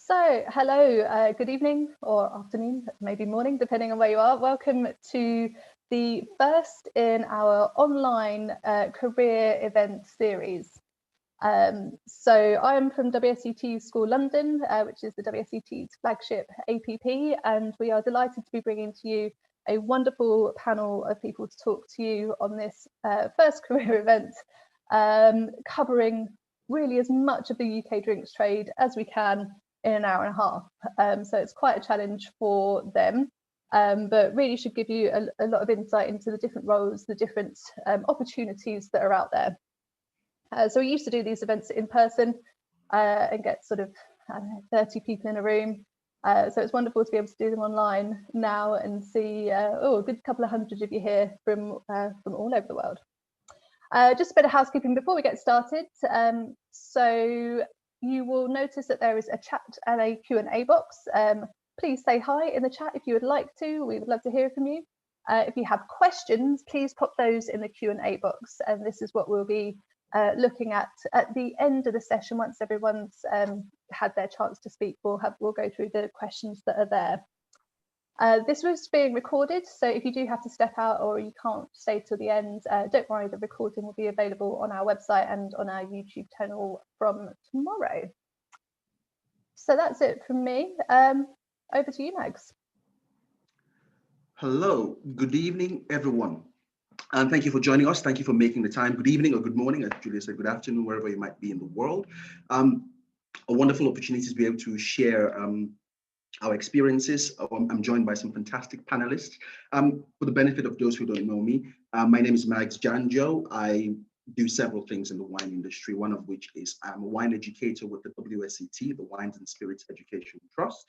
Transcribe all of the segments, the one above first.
Hello, good evening or afternoon, maybe morning, depending on where you are. Welcome to the first in our online career event series. So I'm from WSET School London, which is the WSET's flagship APP, and we are delighted to be bringing to you a wonderful panel of people to talk to you on this first career event, covering really as much of the UK drinks trade as we can in an hour and a half. So it's quite a challenge for them, but really should give you a lot of insight into the different roles, the different opportunities that are out there. So we used to do these events in person and get sort of 30 people in a room. So it's wonderful to be able to do them online now and see a good couple of hundred of you here from all over the world. Just a bit of housekeeping before we get started. So you will notice that there is a chat and a Q&A box. Please say hi in the chat if you would like to. We would love to hear from you. If you have questions, please pop those in the Q&A box. And this is what we'll be looking at the end of the session. Once everyone's had their chance to speak, we'll go through the questions that are there. This was being recorded, so if you do have to step out or you can't stay till the end, don't worry, the recording will be available on our website and on our YouTube channel from tomorrow. So that's it from me. Over to you, Mags. Hello, good evening, everyone. And thank you for joining us. Thank you for making the time. Good evening or good morning, as Julia said, good afternoon, wherever you might be in the world. A wonderful opportunity to be able to share our experiences. I'm joined by some fantastic panelists. For the benefit of those who don't know me, my name is Magnavai Janjo. I do several things in the wine industry, one of which is I'm a wine educator with the WSET, the Wines and Spirits Education Trust,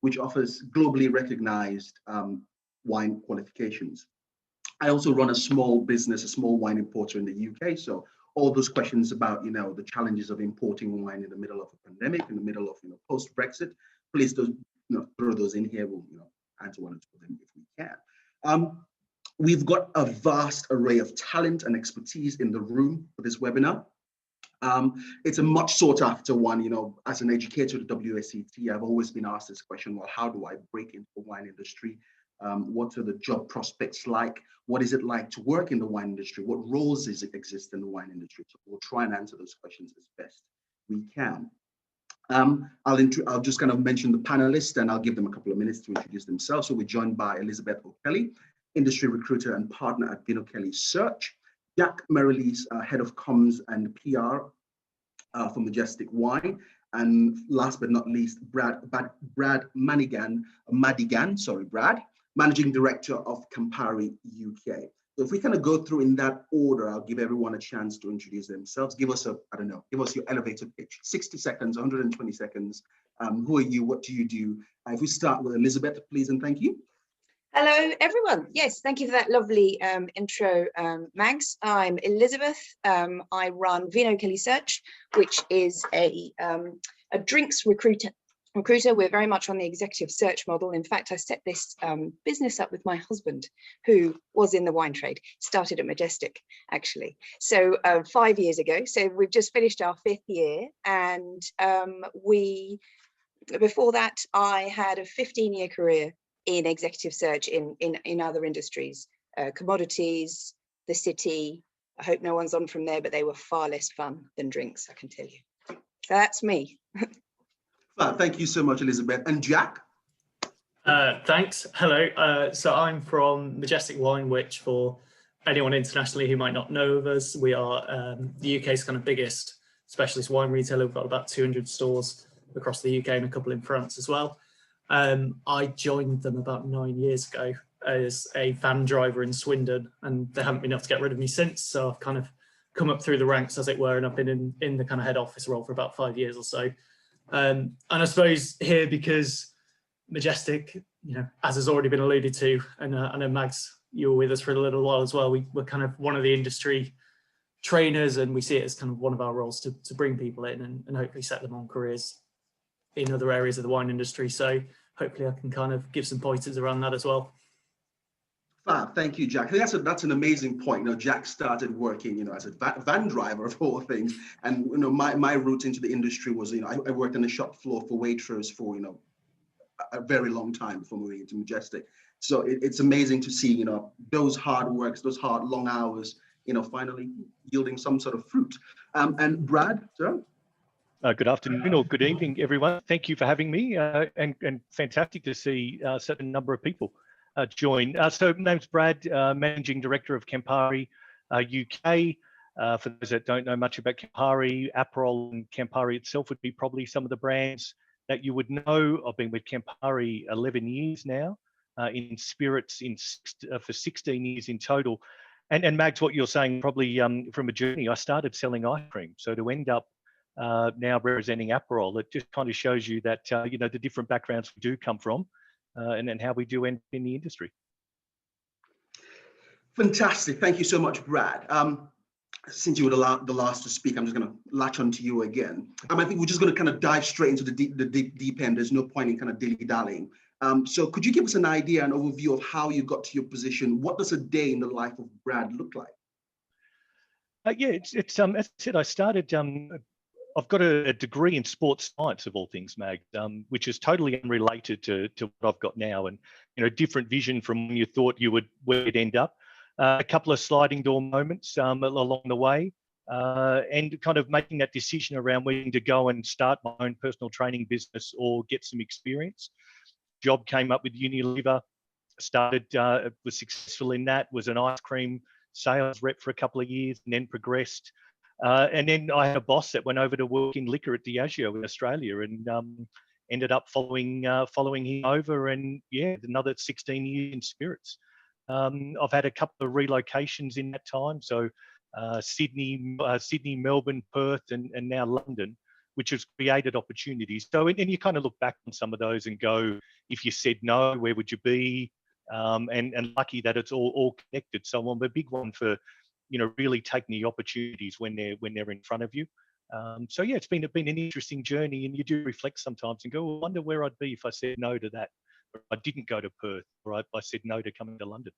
which offers globally recognized wine qualifications. I also run a small business, a small wine importer in the UK. So all those questions about, the challenges of importing wine in the middle of a pandemic, in the middle of, post-Brexit, please throw those in here. We'll, answer one or two of them if we can. We've got a vast array of talent and expertise in the room for this webinar. It's a much sought after one. As an educator at the WSET, I've always been asked this question, well, how do I break into the wine industry? What are the job prospects like? What is it like to work in the wine industry? What roles exist in the wine industry? So we'll try and answer those questions as best we can. I'll just kind of mention the panelists and I'll give them a couple of minutes to introduce themselves. So we're joined by Elizabeth O'Kelly, industry recruiter and partner at Vino Kelly Search. Jack Merrilees, head of comms and PR for Majestic Wine. And last but not least, Brad Madigan, managing director of Campari UK. So if we kind of go through in that order, I'll give everyone a chance to introduce themselves. Give us give us your elevator pitch, 60 seconds, 120 seconds. Who are you? What do you do? If we start with Elizabeth, please, and thank you. Hello, everyone. Yes, thank you for that lovely intro, Mags. I'm Elizabeth. I run Vino Kelly Search, which is a drinks recruiter. We're very much on the executive search model. In fact, I set this business up with my husband, who was in the wine trade, started at Majestic, actually. So 5 years ago, so we've just finished our 5th year. And before that, I had a 15-year career in executive search in other industries, commodities, the city. I hope no one's on from there, but they were far less fun than drinks, I can tell you. So that's me. Well, thank you so much, Elizabeth. And Jack? Thanks. Hello. So I'm from Majestic Wine, which for anyone internationally who might not know of us, we are the UK's kind of biggest specialist wine retailer. We've got about 200 stores across the UK and a couple in France as well. I joined them about 9 years ago as a van driver in Swindon, and they haven't been able to get rid of me since. So I've kind of come up through the ranks, as it were, and I've been in the kind of head office role for about 5 years or so. And I suppose here, because Majestic, as has already been alluded to, and I know Mags, you were with us for a little while as well, we're kind of one of the industry trainers, and we see it as kind of one of our roles to bring people in and hopefully set them on careers in other areas of the wine industry. So hopefully I can kind of give some pointers around that as well. Fab, thank you, Jack. I think that's an amazing point. Jack started working, as a van driver of all things, and my route into the industry was, I worked on the shop floor for waitress for a very long time before moving into Majestic. So it's amazing to see, those hard works, those hard long hours, finally yielding some sort of fruit. And Brad, sir. Good afternoon or good evening, everyone. Thank you for having me, and fantastic to see such a number of people join. So my name's Brad, Managing Director of Campari UK. For those that don't know much about Campari, Aperol and Campari itself would be probably some of the brands that you would know. I've been with Campari 11 years now, in spirits for 16 years in total. And Mags, what you're saying, probably from a journey, I started selling ice cream. So to end up now representing Aperol, it just kind of shows you that, the different backgrounds we do come from and how we do end in the industry. Fantastic. Thank you so much, Brad. Since you were the last to speak, I'm just going to latch on to you again. I think we're just going to kind of dive straight into the deep end. There's no point in kind of dilly-dallying. So could you give us an idea, an overview of how you got to your position? What does a day in the life of Brad look like? Yeah, it's as I said, I started, I've got a degree in sports science of all things, Mag, which is totally unrelated to what I've got now, and different vision from when you thought where you'd end up. A couple of sliding door moments along the way, and kind of making that decision around whether to go and start my own personal training business or get some experience. Job came up with Unilever, started, was successful in that, was an ice cream sales rep for a couple of years, and then progressed. And then I had a boss that went over to work in liquor at Diageo in Australia, and ended up following him over, and yeah, another 16 years in spirits. I've had a couple of relocations in that time, so Sydney, Melbourne, Perth, and now London, which has created opportunities. So, and you kind of look back on some of those and go, if you said no, where would you be? And lucky that it's all connected. So I'm a big one for, really taking the opportunities when they're in front of you. So yeah, it's been an interesting journey, and you do reflect sometimes and go, I wonder where I'd be if I said no to that, or I didn't go to Perth, or I said no to coming to London.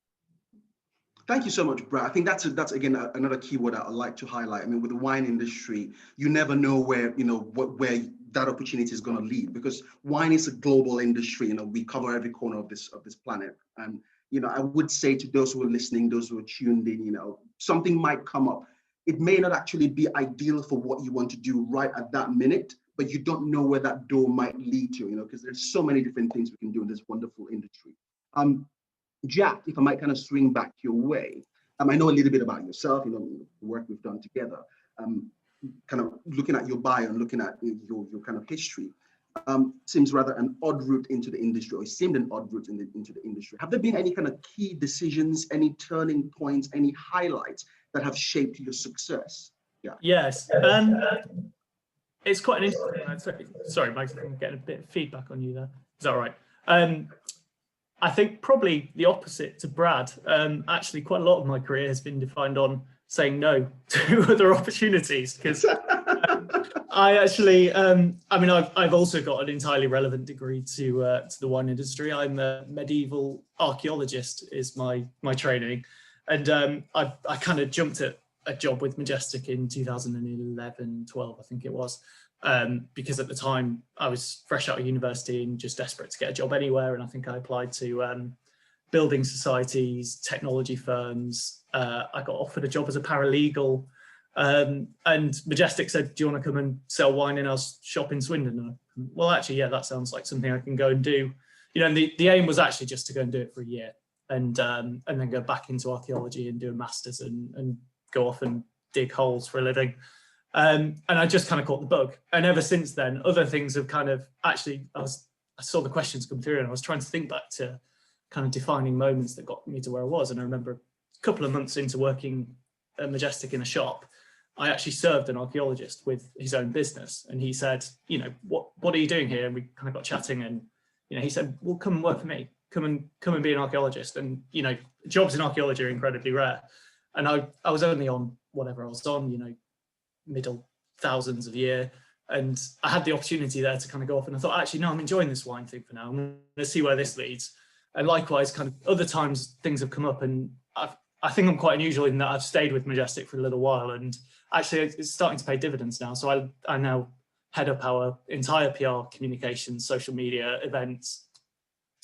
Thank you so much, Brad. I think that's again another keyword I'd like to highlight. I mean, with the wine industry, you never know where where that opportunity is going to lead, because wine is a global industry. We cover every corner of this planet, and I would say to those who are listening, those who are tuned in, something might come up. It may not actually be ideal for what you want to do right at that minute, but you don't know where that door might lead to, because there's so many different things we can do in this wonderful industry. Jack, if I might kind of swing back your way, I know a little bit about yourself, the work we've done together, kind of looking at your bio and looking at your kind of history, seems rather an odd route into the industry, or it seemed an odd route into the industry. Have there been any kind of key decisions, any turning points, any highlights that have shaped your success? Yeah. Yes. It's quite an interesting. Sorry, Mike, I'm getting a bit of feedback on you there. Is that all right? I think probably the opposite to Brad. Actually, quite a lot of my career has been defined on saying no to other opportunities, because I actually, I've also got an entirely relevant degree to the wine industry. I'm a medieval archaeologist is my training, and I kind of jumped at a job with Majestic in 2011-12, I think it was. Because at the time I was fresh out of university and just desperate to get a job anywhere, and I think I applied to building societies, technology firms. I got offered a job as a paralegal, and Majestic said, "Do you want to come and sell wine in our shop in Swindon?" Well, actually, yeah, that sounds like something I can go and do. And the aim was actually just to go and do it for a year, and then go back into archaeology and do a master's and go off and dig holes for a living. And I just kind of caught the bug. And ever since then, other things have kind of actually, I saw the questions come through, and I was trying to think back to kind of defining moments that got me to where I was. And I remember a couple of months into working at Majestic in a shop, I actually served an archaeologist with his own business. And he said, what are you doing here? And we kind of got chatting, and, he said, well, come and work for me. Come and be an archaeologist. And, jobs in archaeology are incredibly rare. And I was only on whatever I was on, middle thousands a year, and I had the opportunity there to kind of go off, and I thought, actually no, I'm enjoying this wine thing for now. I'm going to see where this leads. And likewise, kind of other times things have come up, and I think I'm quite unusual in that I've stayed with Majestic for a little while, and actually it's starting to pay dividends now. So I now head up our entire PR, communications, social media, events,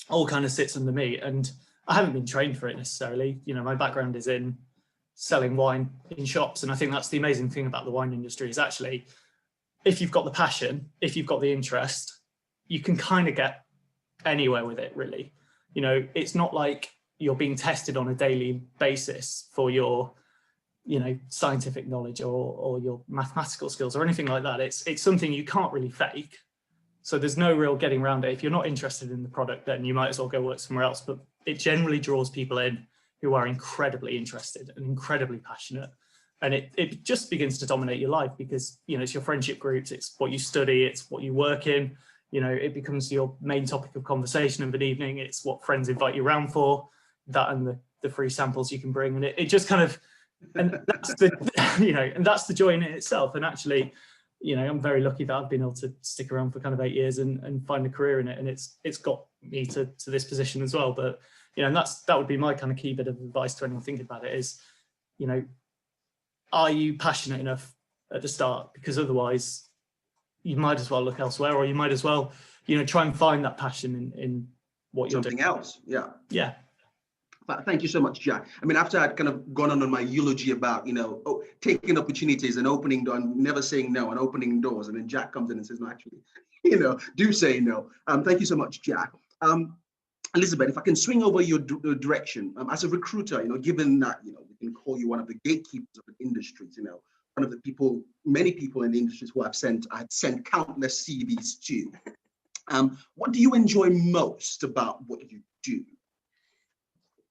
all kind of sits under me. And I haven't been trained for it necessarily. You know, my background is in selling wine in shops. And I think that's the amazing thing about the wine industry is actually, if you've got the passion, if you've got the interest, you can kind of get anywhere with it, really. You know, it's not like you're being tested on a daily basis for your, you know, scientific knowledge or your mathematical skills or anything like that. It's something you can't really fake. So there's no real getting around it. If you're not interested in the product, then you might as well go work somewhere else. But it generally draws people in who are incredibly interested and incredibly passionate. And it just begins to dominate your life because, you know, it's your friendship groups, it's what you study, it's what you work in. You know, it becomes your main topic of conversation of an evening. It's what friends invite you around for, that and the free samples you can bring. And it just kind of, and that's the, you know, and that's the joy in it itself. And actually, you know, I'm very lucky that I've been able to stick around for kind of 8 years and find a career in it. And it's got me to this position as well. But, you know, and that would be my kind of key bit of advice to anyone thinking about it is, you know, are you passionate enough at the start? Because otherwise you might as well look elsewhere, or you might as well, you know, try and find that passion in what you're doing. Something else. Yeah. Yeah. Thank you so much, Jack. I mean, after I'd kind of gone on my eulogy about, you know, taking opportunities and opening doors, never saying no and opening doors, and then Jack comes in and says, no, actually, you know, do say no. Thank you so much, Jack. Elizabeth, if I can swing over your direction, as a recruiter, you know, given that, you know, we can call you one of the gatekeepers of the industries, you know, one of the people, many people in the industries who I've sent countless CVs to. What do you enjoy most about what you do?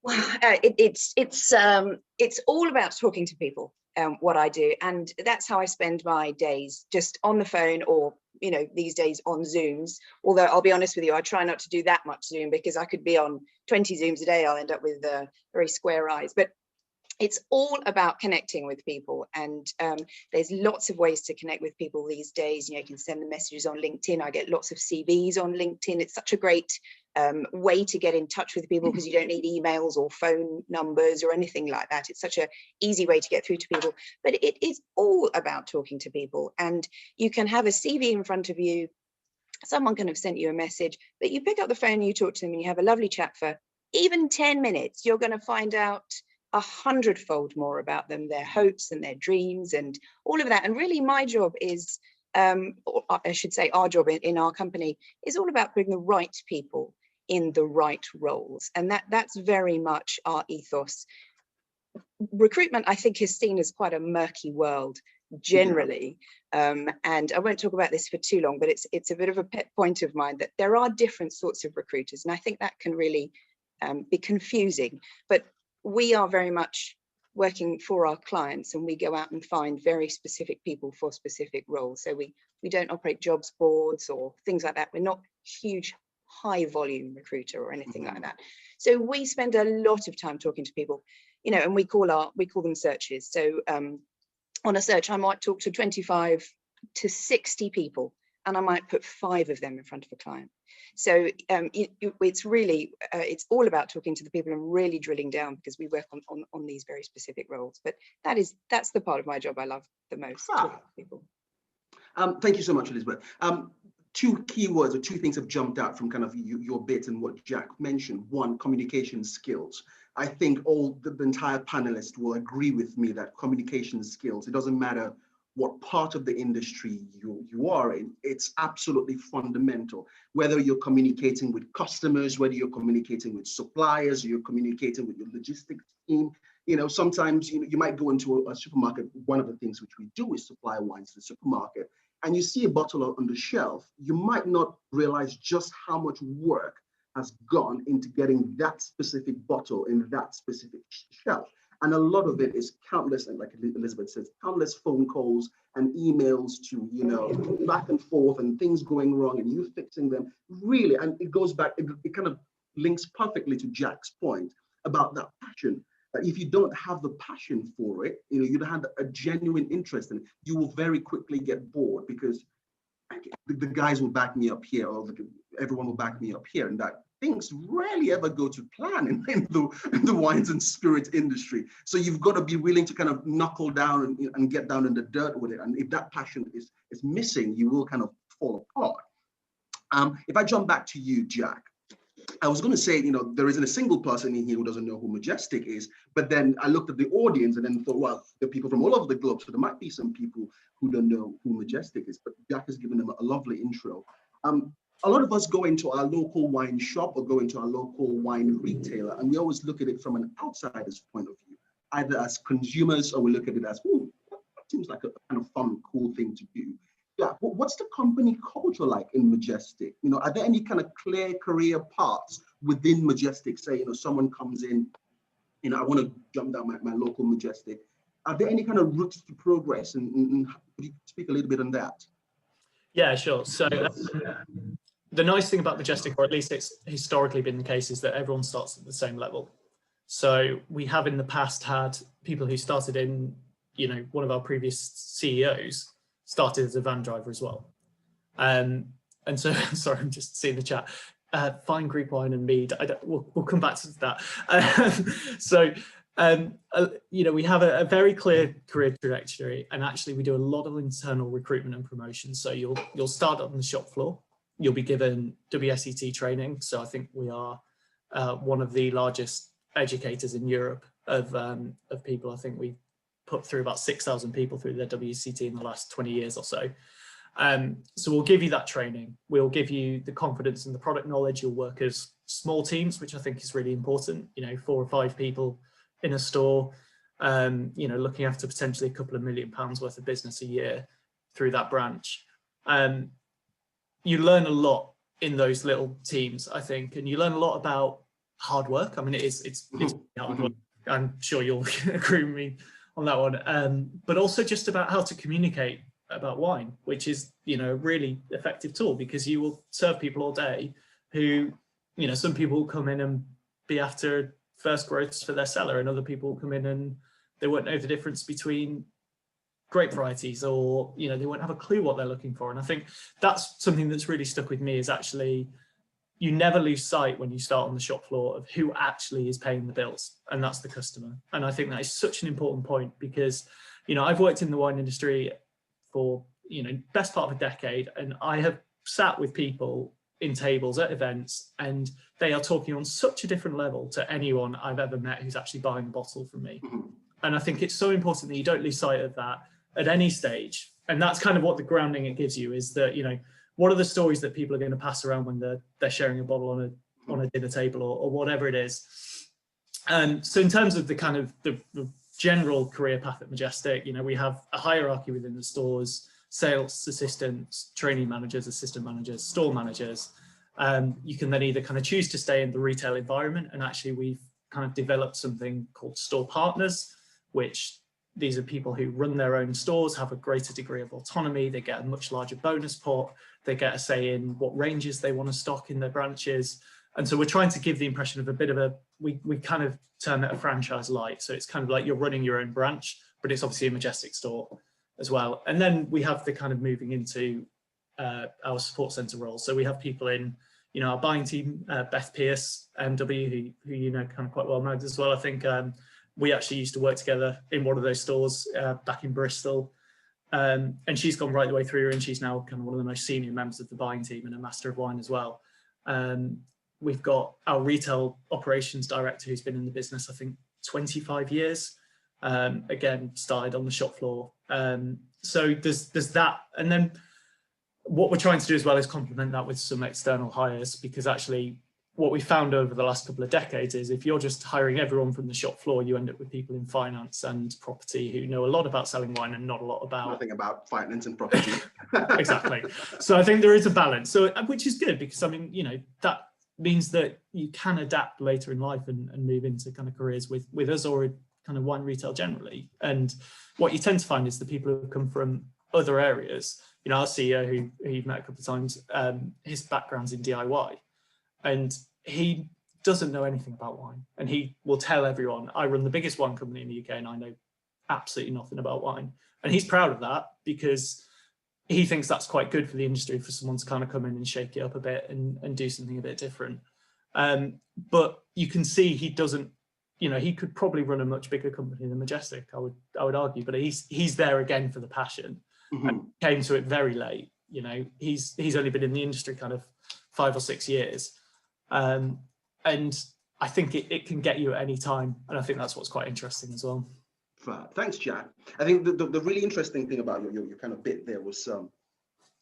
Well, it's all about talking to people, what I do, and that's how I spend my days, just on the phone, or, you know, these days on Zooms. Although I'll be honest with you, I try not to do that much Zoom, because I could be on 20 Zooms a day. I'll end up with very square eyes. But it's all about connecting with people, and there's lots of ways to connect with people these days. You know, you can send them messages on LinkedIn. I get lots of CVs on LinkedIn. It's such a great way to get in touch with people, because you don't need emails or phone numbers or anything like that. It's such an easy way to get through to people. But it is all about talking to people, and you can have a CV in front of you. Someone can have sent you a message, but you pick up the phone and you talk to them, and you have a lovely chat for even 10 minutes. You're going to find out 100-fold more about them, their hopes and their dreams and all of that. And really my job is, or I should say our job in our company, is all about putting the right people in the right roles. And that's very much our ethos. Recruitment, I think, is seen as quite a murky world generally. And I won't talk about this for too long, but it's a bit of a pet point of mine that there are different sorts of recruiters. And I think that can really be confusing. But we are very much working for our clients, and we go out and find very specific people for specific roles. So we don't operate jobs boards or things like that. We're not huge high volume recruiter or anything like that. So we spend a lot of time talking to people, you know, and we call them searches. So on a search, I might talk to 25 to 60 people, and I might put 5 of them in front of a client. So it's really, it's all about talking to the people and really drilling down, because we work on these very specific roles. But that's the part of my job I love the most, talking to people. Thank you so much, Elizabeth. 2 keywords or 2 things have jumped out from kind of your bit and what Jack mentioned. 1, communication skills. I think all the entire panelists will agree with me that communication skills, it doesn't matter what part of the industry you are in, it's absolutely fundamental. Whether you're communicating with customers, whether you're communicating with suppliers, or you're communicating with your logistics team. You know, sometimes you might go into a supermarket. One of the things which we do is supply wines to the supermarket, and you see a bottle on the shelf. You might not realize just how much work has gone into getting that specific bottle in that specific shelf. And a lot of it is countless, and like Elizabeth says, countless phone calls and emails to, you know, back and forth, and things going wrong and you fixing them. Really, and it goes back, it kind of links perfectly to Jack's point about that passion. That if you don't have the passion for it, you know, you don't have a genuine interest in it, you will very quickly get bored, because the guys will back me up here, or everyone will back me up here, and that things rarely ever go to plan in the wines and spirits industry. So you've got to be willing to kind of knuckle down and get down in the dirt with it. And if that passion is missing, you will kind of fall apart. If I jump back to you, Jack, I was going to say, there isn't a single person in here who doesn't know who Majestic is, but then I looked at the audience and then thought, well, there are people from all over the globe, so there might be some people who don't know who Majestic is, but Jack has given them a lovely intro. A lot of us go into our local wine shop or go into our local wine retailer, and we always look at it from an outsider's point of view, either as consumers or we look at it as, oh, that seems like a kind of fun, cool thing to do. Yeah, what's the company culture like in Majestic? Are there any kind of clear career paths within Majestic? Say, someone comes in, I want to jump down my local Majestic. Are there any kind of routes to progress? And could you speak a little bit on that? Yeah, sure. So the nice thing about Majestic, or at least it's historically been the case, is that everyone starts at the same level. So we have in the past had people who started in, one of our previous CEOs started as a van driver as well. And so, sorry, I'm just seeing the chat. Fine Greek wine and mead. We'll come back to that. We have a very clear career trajectory, and actually we do a lot of internal recruitment and promotion. So you'll start on the shop floor. You'll be given WSET training. So I think we are one of the largest educators in Europe of people. I think we put through about 6,000 people through their WSET in the last 20 years or so. So we'll give you that training. We'll give you the confidence and the product knowledge. You'll work as small teams, which I think is really important. 4 or 5 people in a store, looking after potentially a couple of £1 million worth of business a year through that branch. You learn a lot in those little teams, I think, and you learn a lot about hard work. I mean, it's hard work. I'm sure you'll agree with me on that one, but also just about how to communicate about wine, which is, a really effective tool, because you will serve people all day who, some people will come in and be after first growths for their cellar, and other people will come in and they won't know the difference between grape varieties, or, they won't have a clue what they're looking for. And I think that's something that's really stuck with me, is actually you never lose sight when you start on the shop floor of who actually is paying the bills, and that's the customer. And I think that is such an important point, because, I've worked in the wine industry for, best part of a decade, and I have sat with people in tables at events, and they are talking on such a different level to anyone I've ever met who's actually buying a bottle from me. And I think it's so important that you don't lose sight of that at any stage. And that's kind of what the grounding it gives you, is that, what are the stories that people are going to pass around when they're sharing a bottle on a dinner table, or whatever it is. So in terms of the kind of the general career path at Majestic, we have a hierarchy within the stores: sales assistants, training managers, assistant managers, store managers. You can then either kind of choose to stay in the retail environment, and actually we've kind of developed something called store partners, which these are people who run their own stores, have a greater degree of autonomy. They get a much larger bonus pot. They get a say in what ranges they want to stock in their branches. And so we're trying to give the impression of a bit of we kind of term it a franchise light. So it's kind of like you're running your own branch, but it's obviously a Majestic store as well. And then we have the kind of moving into our support center role. So we have people in, our buying team, Beth Pierce, MW, who kind of quite well, Mags, as well. I think we actually used to work together in one of those stores back in Bristol. And she's gone right the way through, and she's now kind of one of the most senior members of the buying team and a master of wine as well. We've got our retail operations director, who's been in the business, I think, 25 years. Again, started on the shop floor. So there's that. And then what we're trying to do as well is complement that with some external hires, because actually what we found over the last couple of decades is if you're just hiring everyone from the shop floor, you end up with people in finance and property who know a lot about selling wine and not a lot about... Nothing about finance and property. Exactly. So I think there is a balance, so which is good, because I mean, that means that you can adapt later in life and move into kind of careers with us, or kind of wine retail generally. And what you tend to find is the people who come from other areas, our CEO, who you've met a couple of times, his background's in DIY. And he doesn't know anything about wine, and he will tell everyone, I run the biggest wine company in the UK and I know absolutely nothing about wine. And he's proud of that, because he thinks that's quite good for the industry, for someone to kind of come in and shake it up a bit and do something a bit different. But you can see he doesn't, you know, he could probably run a much bigger company than Majestic, I would argue, but he's there again for the passion. And came to it very late. You know, he's only been in the industry kind of 5 or 6 years. And I think it can get you at any time. And I think that's what's quite interesting as well. Thanks, Jack. I think the really interesting thing about your kind of bit there was,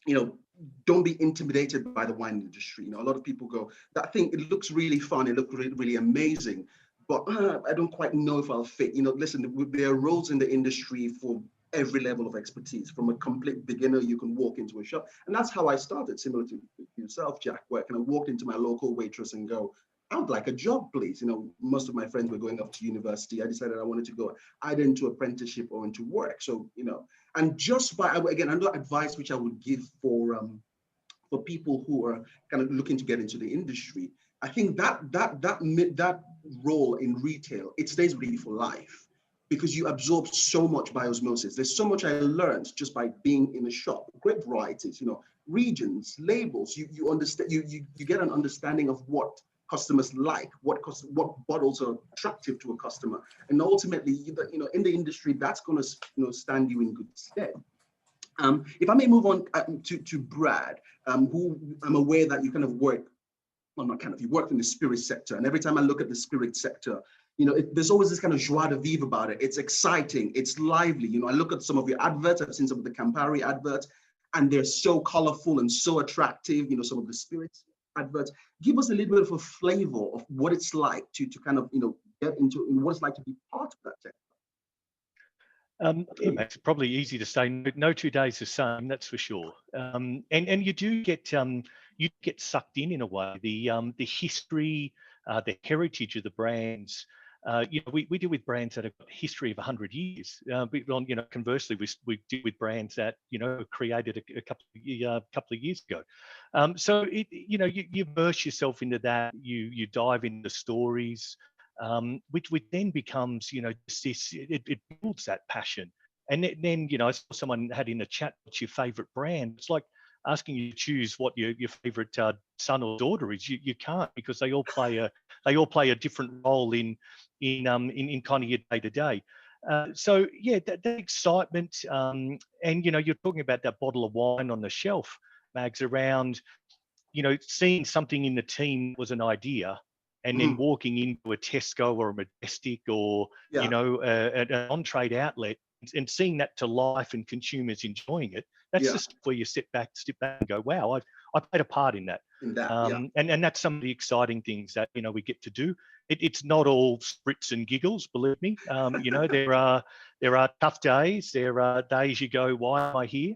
you know, don't be intimidated by the wine industry. You know, a lot of people go, that thing, it looks really fun, it looks really, really amazing, but I don't quite know if I'll fit. You know, listen, there are roles in the industry for every level of expertise. From a complete beginner, you can walk into a shop. And that's how I started, similar to yourself, Jack, where I kind of walked into my local waitress and go, I would like a job, please. You know, most of my friends were going off to university. I decided I wanted to go either into apprenticeship or into work. So, you know, and just by, again, another advice which I would give for people who are kind of looking to get into the industry, I think that role in retail, it stays with you for life, because you absorb so much by osmosis. There's so much I learned just by being in a shop. Great varieties, you know, regions, labels. You understand. You get an understanding of what customers like, what bottles are attractive to a customer, and ultimately, you know, in the industry, that's going to, you know, stand you in good stead. If I may move on to Brad, who I'm aware that you kind of work, well, not kind of, you work in the spirit sector, and every time I look at the spirit sector, you know, there's always this kind of joie de vivre about it. It's exciting, it's lively. You know, I look at some of your adverts, I've seen some of the Campari adverts, and they're so colorful and so attractive, you know, some of the spirits adverts. Give us a little bit of a flavor of what it's like to kind of, you know, get into, you know, what it's like to be part of that sector. It's probably easy to say no 2 days the same, that's for sure. And you do get sucked in a way. The history, the heritage of the brands. You know, we deal with brands that have got a history of 100 years. But you know, conversely, we deal with brands that, you know, were created a couple of years ago. So you know, you immerse yourself into that. You dive into the stories. Which then becomes, you know, it builds that passion. And then, you know, I saw someone had in the chat, what's your favorite brand? It's like asking you to choose what your favorite son or daughter is. You can't, because they all play a different role in kind of your day to day. So yeah, that excitement, and you know, you're talking about that bottle of wine on the shelf, Mags, around, you know, seeing something in the team was an idea, and then walking into a Tesco or a Majestic or, you know, an on-trade outlet and seeing that to life and consumers enjoying it, that's just where you step back and go, wow, I played a part in that. And that's some of the exciting things that, you know, we get to do. It's not all spritz and giggles, believe me. You know, there are tough days. There are days you go, why am I here?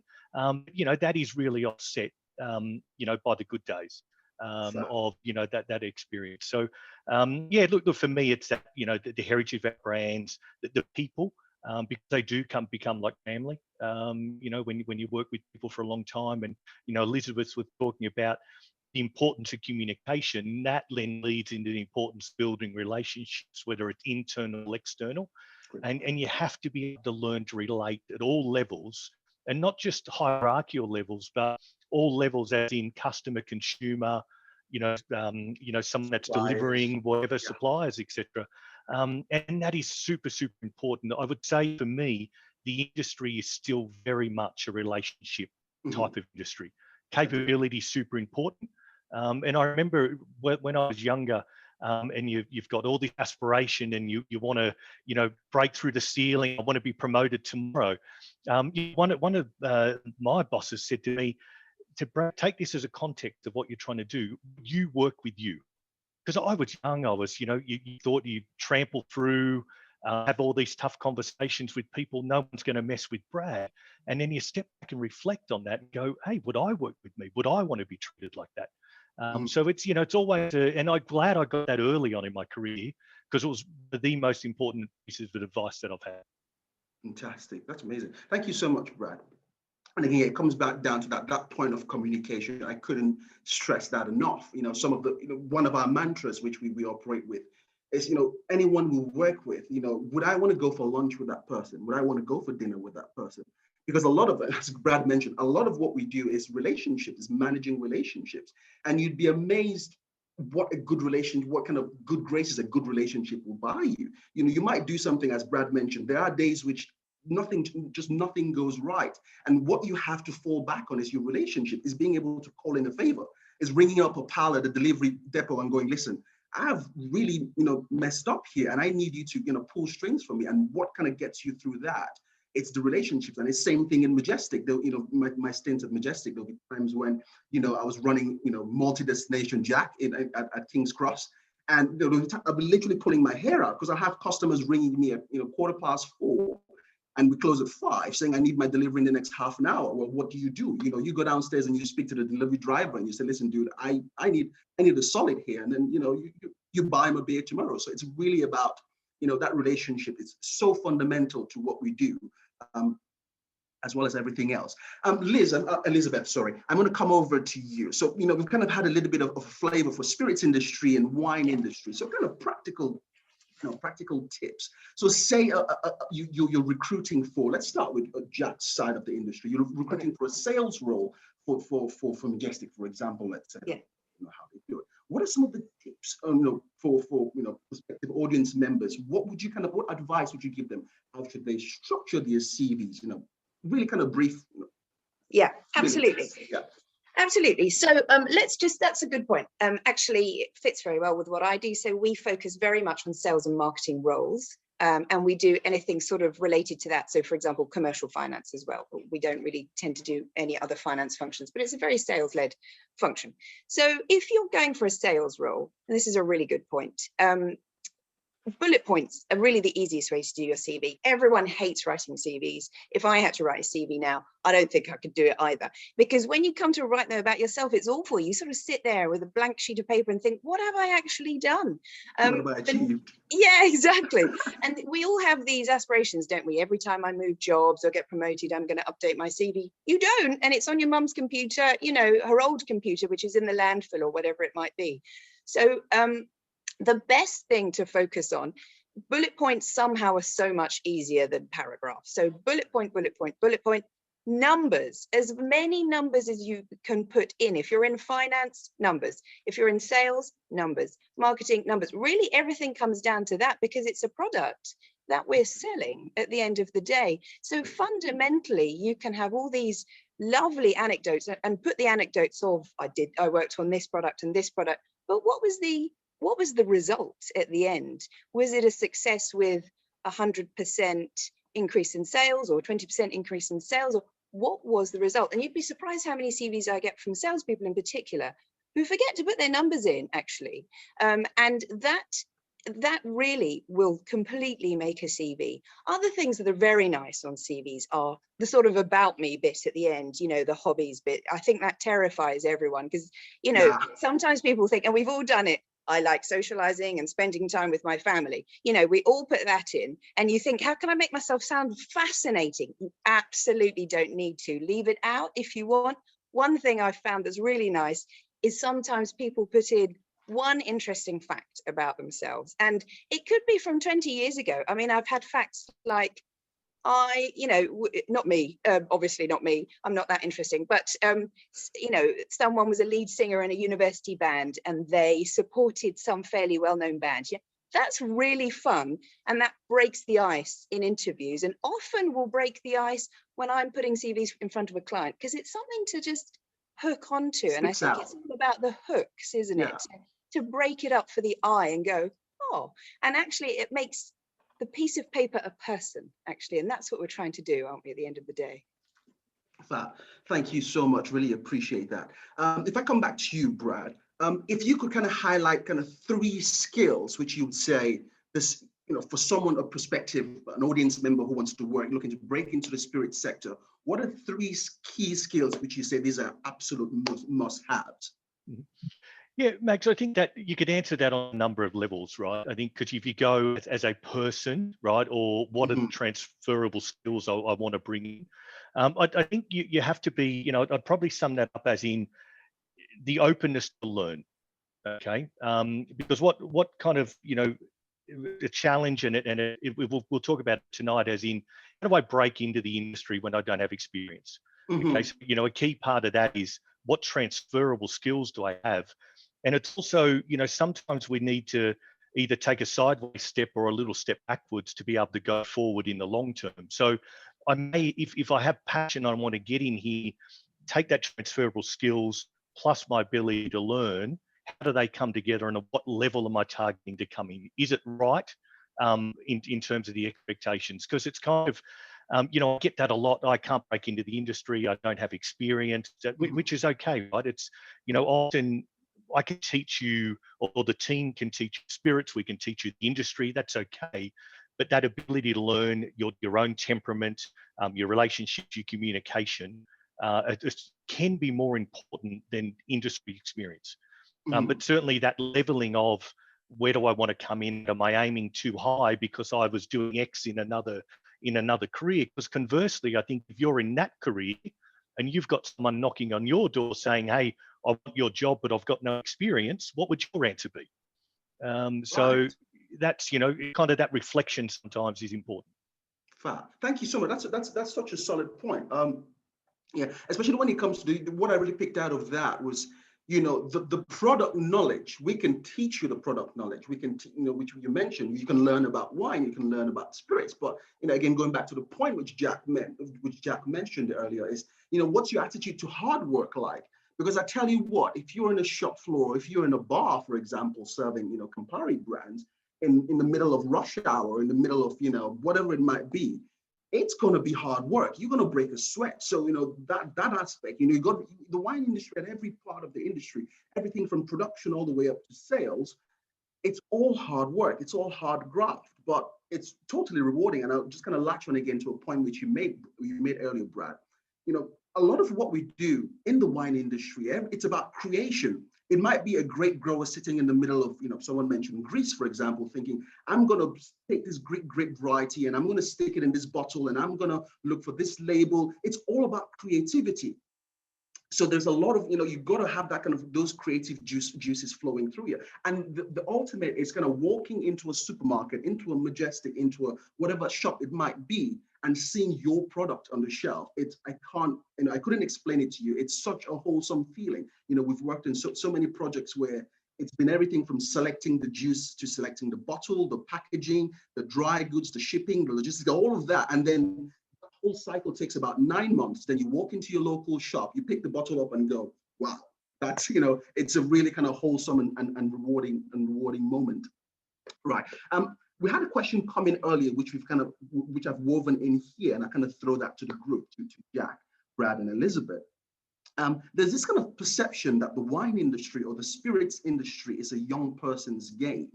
You know, that is really offset, you know, by the good days. Of, you know, that experience. So yeah, look, for me, it's that, you know, the heritage of our brands, the people, because they do become like family. You know, when you work with people for a long time, and you know, Elizabeth was talking about the importance of communication, that then leads into the importance of building relationships, whether it's internal or external, and you have to be able to learn to relate at all levels, and not just hierarchical levels, but all levels, as in customer, consumer, you know, someone that's delivering, whatever, suppliers, etc. And that is super, super important. I would say for me, the industry is still very much a relationship type of industry. Capability is super important. And I remember when I was younger, and you've got all this aspiration, and you want to, you know, break through the ceiling. I want to be promoted tomorrow. One of my bosses said to me, take this as a context of what you're trying to do. You work with you, because I was young. I was, you know, you thought you'd trample through, have all these tough conversations with people. No one's going to mess with Brad. And then you step back and reflect on that and go, hey, would I work with me? Would I want to be treated like that? So it's, you know, it's always, and I'm glad I got that early on in my career, because it was the most important pieces of advice that I've had. Fantastic. That's amazing. Thank you so much, Brad. And again, it comes back down to that point of communication. I couldn't stress that enough. You know, some of the, you know, one of our mantras, which we operate with, is, you know, anyone we work with, you know, would I want to go for lunch with that person? Would I want to go for dinner with that person? Because a lot of it, as Brad mentioned, a lot of what we do is relationships, is managing relationships. And you'd be amazed what kind of good graces a good relationship will buy you. You might do something, as Brad mentioned. There are days which nothing goes right, and what you have to fall back on is your relationship, is being able to call in a favor, is ringing up a pal at the delivery depot and going, listen, I've really messed up here, and I need you to pull strings for me. And what kind of gets you through that? It's the relationships. And it's same thing in Majestic. My stint at Majestic, there'll be times when I was running multi-destination Jack at King's Cross, and I'll be literally pulling my hair out because I have customers ringing me at 4:15, and we close at 5, saying I need my delivery in the next half an hour. Well, what do? You go downstairs and you speak to the delivery driver and you say, listen, dude, I need a solid here, and then you buy him a beer tomorrow. So it's really about that relationship. It's so fundamental to what we do, as well as everything else. Elizabeth, sorry, I'm going to come over to you. So we've kind of had a little bit of a flavor for spirits industry and wine industry. So kind of practical tips. So say you're recruiting for, let's start with Jack's side of the industry. You're recruiting for a sales role for Majestic, for example, let's say. Yeah. How they do it. What are some of the tips for prospective audience members? What advice would you give them? How should they structure their CVs? Really kind of brief. Yeah, absolutely. Minutes. Yeah. Absolutely. So that's a good point. Actually, it fits very well with what I do. So we focus very much on sales and marketing roles, and we do anything sort of related to that. So for example, commercial finance as well. We don't really tend to do any other finance functions, but it's a very sales-led function. So if you're going for a sales role, and this is a really good point, bullet points are really the easiest way to do your CV. Everyone hates writing CVs. If I had to write a CV now, I don't think I could do it either. Because when you come to write them about yourself, it's awful. You sort of sit there with a blank sheet of paper and think, what have I actually done? What have I achieved? Yeah, exactly. And we all have these aspirations, don't we? Every time I move jobs or get promoted, I'm going to update my CV. You don't, and it's on your mum's computer, her old computer, which is in the landfill or whatever it might be. So the best thing to focus on, bullet points somehow are so much easier than paragraphs. So bullet point, numbers, as many numbers as you can put in. If you're in finance, numbers. If you're in sales, numbers. Marketing, numbers. Really, everything comes down to that because it's a product that we're selling at the end of the day. So fundamentally, you can have all these lovely anecdotes and put the anecdotes of, I worked on this product and this product, but what was the result at the end? Was it a success with 100% increase in sales or 20% increase in sales? Or what was the result? And you'd be surprised how many CVs I get from salespeople in particular who forget to put their numbers in, actually. And that really will completely make a CV. Other things that are very nice on CVs are the sort of about me bit at the end, the hobbies bit. I think that terrifies everyone because, sometimes people think, and we've all done it, I like socializing and spending time with my family. We all put that in and you think, how can I make myself sound fascinating? You absolutely don't need to. Leave it out if you want. One thing I've found that's really nice is sometimes people put in one interesting fact about themselves, and it could be from 20 years ago. I mean, I've had facts like, not me, obviously not me, I'm not that interesting, but someone was a lead singer in a university band and they supported some fairly well-known band. Yeah, that's really fun, and that breaks the ice in interviews, and often will break the ice when I'm putting CVs in front of a client, because it's something to just hook onto. And I think it's all about the hooks, isn't it? To break it up for the eye and go, oh, and actually it makes the piece of paper a person, actually, and that's what we're trying to do, aren't we, at the end of the day? Thank you so much. Really appreciate that. If I come back to you, Brad, if you could kind of highlight kind of 3 skills which you would say this, for someone, a prospective, an audience member who wants to work, looking to break into the spirit sector, what are 3 key skills which you say these are absolute must-haves? Mm-hmm. Yeah, Max, I think that you could answer that on a number of levels, right? I think because if you go as a person, right, or what are the transferable skills I want to bring in, I think you have to be, I'd probably sum that up as in the openness to learn, okay? Because what kind of, the challenge in it, and we'll talk about it tonight, as in, how do I break into the industry when I don't have experience? Okay, so, a key part of that is what transferable skills do I have? And it's also, you know, sometimes we need to either take a sideways step or a little step backwards to be able to go forward in the long term. So I may, if I have passion, I want to get in here, take that transferable skills plus my ability to learn. How do they come together, and at what level am I targeting to come in? Is it right in terms of the expectations? Because it's kind of, you know, I get that a lot. I can't break into the industry. I don't have experience, which is okay, right? It's, you know, often I can teach you, or the team can teach you spirits. We can teach you the industry. That's okay. But that ability to learn your own temperament, your relationships, your communication, it can be more important than industry experience. But certainly that leveling of, where do I want to come in? Am I aiming too high because I was doing X in another career? Because conversely, I think if you're in that career and you've got someone knocking on your door saying, hey, I want your job, but I've got no experience, what would your answer be? So Right. that's, you know, kind of that reflection sometimes is important. Thank you so much. That's such a solid point. Yeah, especially when it comes to what I really picked out of that was, you know, the product knowledge. We can teach you the product knowledge. We can, you know, which you mentioned, you can learn about wine, you can learn about spirits. But, you know, again, going back to the point which Jack mentioned earlier is, you know, what's your attitude to hard work like? Because I tell you what, if you're in a shop floor, if you're in a bar, for example, serving, you know, Campari brands in the middle of rush hour, in the middle of, you know, whatever it might be, it's going to be hard work. You're going to break a sweat. So, you know, that aspect, you know, you got the wine industry and every part of the industry, everything from production all the way up to sales. It's all hard work. It's all hard graft, but it's totally rewarding. And I'll just kind of latch on again to a point which you made earlier, Brad. You know, a lot of what we do in the wine industry, it's about creation. It might be a grape grower sitting in the middle of, you know, someone mentioned Greece, for example, thinking, I'm going to take this Greek grape variety and I'm going to stick it in this bottle and I'm going to look for this label. It's all about creativity. So there's a lot of, you know, you've got to have that kind of those creative juices flowing through you. And the ultimate is kind of walking into a supermarket, into a Majestic, into a whatever shop it might be, and seeing your product on the shelf. I couldn't explain it to you. It's such a wholesome feeling. You know, we've worked in so many projects where it's been everything from selecting the juice to selecting the bottle, the packaging, the dry goods, the shipping, the logistics, all of that. And then the whole cycle takes about 9 months. Then you walk into your local shop, you pick the bottle up and go, wow, that's, you know, it's a really kind of wholesome and rewarding moment. Right. We had a question come in earlier, which I've woven in here, and I kind of throw that to the group, to Jack, Brad, and Elizabeth. There's this kind of perception that the wine industry or the spirits industry is a young person's game.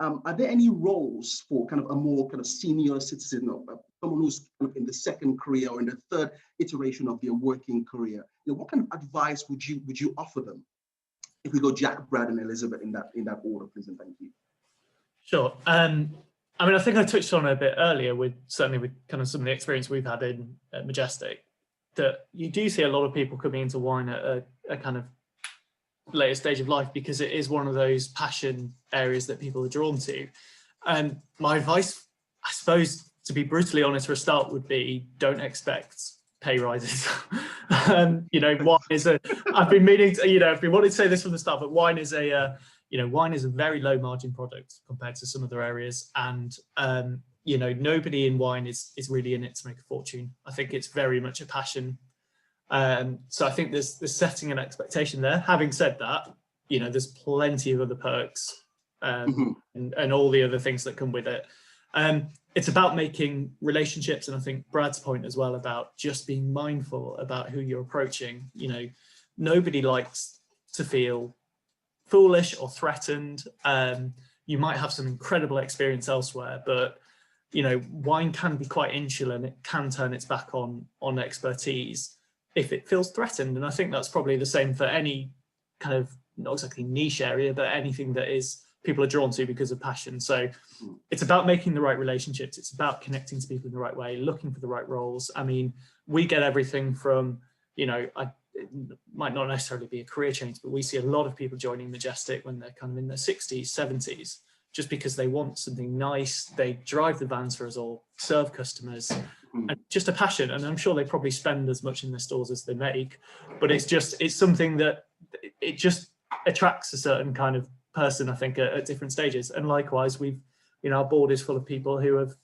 Are there any roles for kind of a more kind of senior citizen, or someone who's kind of in the second career or in the third iteration of their working career? You know, what kind of advice would you offer them? If we go Jack, Brad, and Elizabeth in that order, please, and thank you. Sure. I mean, I think I touched on it a bit earlier with kind of some of the experience we've had in Majestic, that you do see a lot of people coming into wine at a kind of later stage of life because it is one of those passion areas that people are drawn to. And my advice, I suppose, to be brutally honest for a start, would be don't expect pay rises. You know, wine is I've been wanting to say this from the start, but wine is a very low margin product compared to some other areas. And, you know, nobody in wine is really in it to make a fortune. I think it's very much a passion. So I think there's setting an expectation there. Having said that, you know, there's plenty of other perks and all the other things that come with it. It's about making relationships. And I think Brad's point as well about just being mindful about who you're approaching. You know, nobody likes to feel foolish or threatened. You might have some incredible experience elsewhere, but you know, wine can be quite insular and it can turn its back on expertise if it feels threatened. And I think that's probably the same for any kind of, not exactly niche area, but anything that is people are drawn to because of passion. So it's about making the right relationships. It's about connecting to people in the right way, looking for the right roles. I mean, we get everything from, you know, it might not necessarily be a career change, but we see a lot of people joining Majestic when they're kind of in their 60s, 70s, just because they want something nice. They drive the vans for us all, serve customers, and just a passion. And I'm sure they probably spend as much in their stores as they make, but it's something that it just attracts a certain kind of person, I think, at different stages. And likewise, our board is full of people who have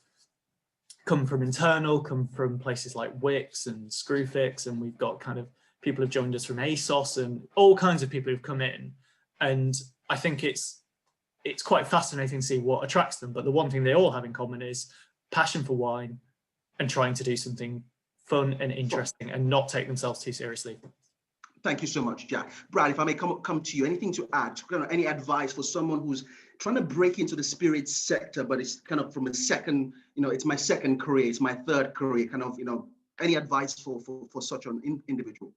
come from internal, come from places like Wix and Screwfix, and we've got kind of people who've joined us from ASOS and all kinds of people who've come in. And I think it's quite fascinating to see what attracts them. But the one thing they all have in common is passion for wine and trying to do something fun and interesting and not take themselves too seriously. Thank you so much, Jack. Brad, if I may come to you, anything to add? Any advice for someone who's trying to break into the spirits sector, but it's kind of from a second, it's my second career, it's my third career, kind of, any advice for such an individual?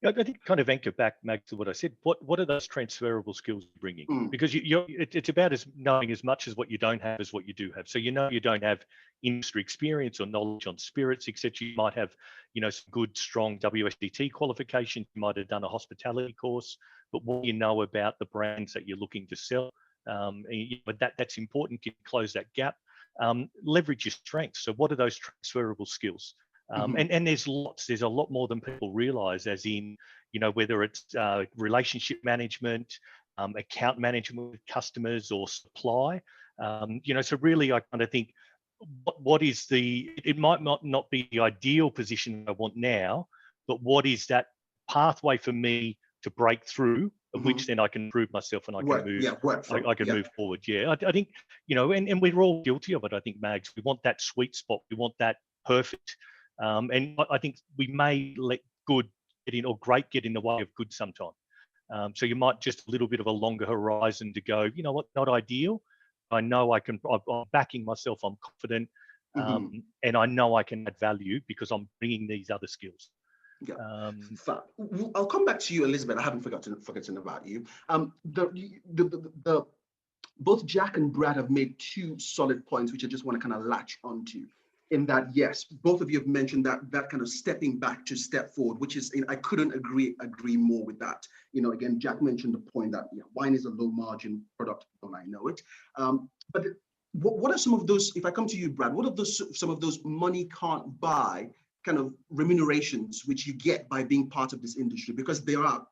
I think kind of anchor back, Mag, to what I said. What are those transferable skills you're bringing? Because it's about knowing as much as what you don't have as what you do have. So you don't have industry experience or knowledge on spirits, etc. You might have, some good, strong WSET qualifications. You might have done a hospitality course, but what you know about the brands that you're looking to sell, that's important. You can close that gap. Leverage your strengths. So what are those transferable skills? And there's a lot more than people realize, as in, whether it's relationship management, account management with customers or supply, so really I kind of think it might not be the ideal position I want now, but what is that pathway for me to break through, of which then I can prove myself and I can move forward. Yeah, I think, and we're all guilty of it. I think, Mags, we want that sweet spot. We want that perfect. And I think we may let good get in, or great get in the way of good sometime. So you might just a little bit of a longer horizon to go, not ideal. I know I can, I'm backing myself, I'm confident, and I know I can add value because I'm bringing these other skills. Yeah. I'll come back to you, Elizabeth. I haven't forgotten about you. Both Jack and Brad have made two solid points, which I just want to kind of latch onto. In that, yes, both of you have mentioned that kind of stepping back to step forward, which is, I couldn't agree more with that. Again, Jack mentioned the point that wine is a low margin product, and I know it. But what are some of those, if I come to you, Brad, what are some of those money can't buy kind of remunerations which you get by being part of this industry? Because there are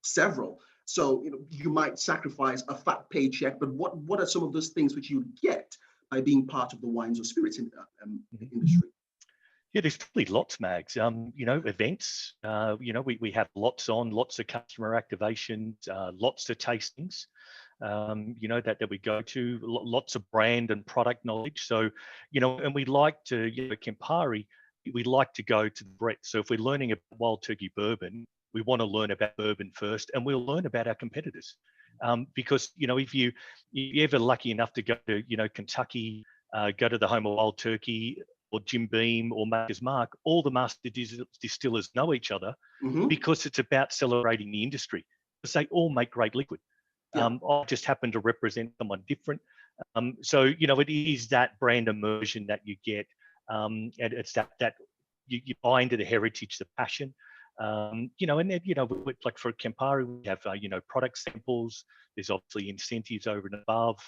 several. So, you might sacrifice a fat paycheck, but what are some of those things which you get by being part of the wines or spirits industry? Yeah, there's probably lots, Mags. Events. We have lots of customer activations, lots of tastings. That we go to, lots of brand and product knowledge. So, and we like to, Campari, we like to go to the breadth. So if we're learning about wild turkey bourbon, we want to learn about bourbon first, and we'll learn about our competitors. Because, if you're ever lucky enough to go to, Kentucky, go to the home of Wild Turkey or Jim Beam or Maker's Mark, all the master distillers know each other because it's about celebrating the industry, because they all make great liquid. I just happen to represent someone different. So, it is that brand immersion that you get. And it's that you buy into the heritage, the passion. And then, like for Campari, we have, product samples. There's obviously incentives over and above.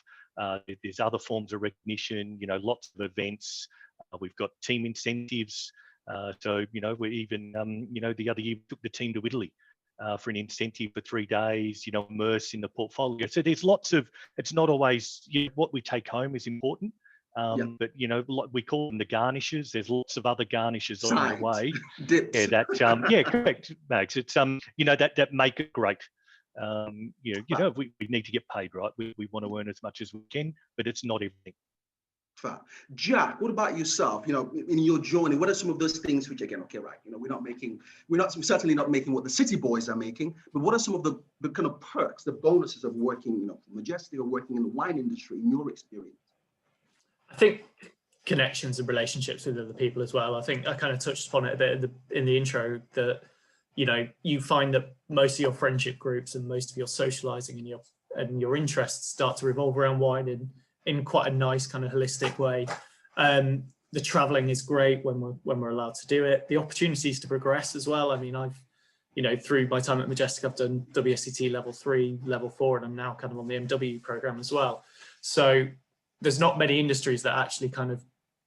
There's other forms of recognition, lots of events. We've got team incentives. So, we're even, the other year we took the team to Italy for an incentive for 3 days, immerse in the portfolio. So there's lots of, it's not always, what we take home is important. But we call them the garnishes. There's lots of other garnishes along the way. Correct, Mags. It's that make it great. We need to get paid, right? We want to earn as much as we can, but it's not everything. Jack, what about yourself? In your journey, what are some of those things which, again, we're certainly not making what the city boys are making, but what are some of the kind of perks, the bonuses of working, Majestic or working in the wine industry in your experience? I think connections and relationships with other people as well. I think I kind of touched upon it a bit in the intro that, you find that most of your friendship groups and most of your socializing and your interests start to revolve around wine in quite a nice kind of holistic way. The traveling is great when we're allowed to do it. The opportunities to progress as well. I mean, I've, through my time at Majestic, I've done WSET level 3, level 4, and I'm now kind of on the MW program as well. So there's not many industries that actually kind of,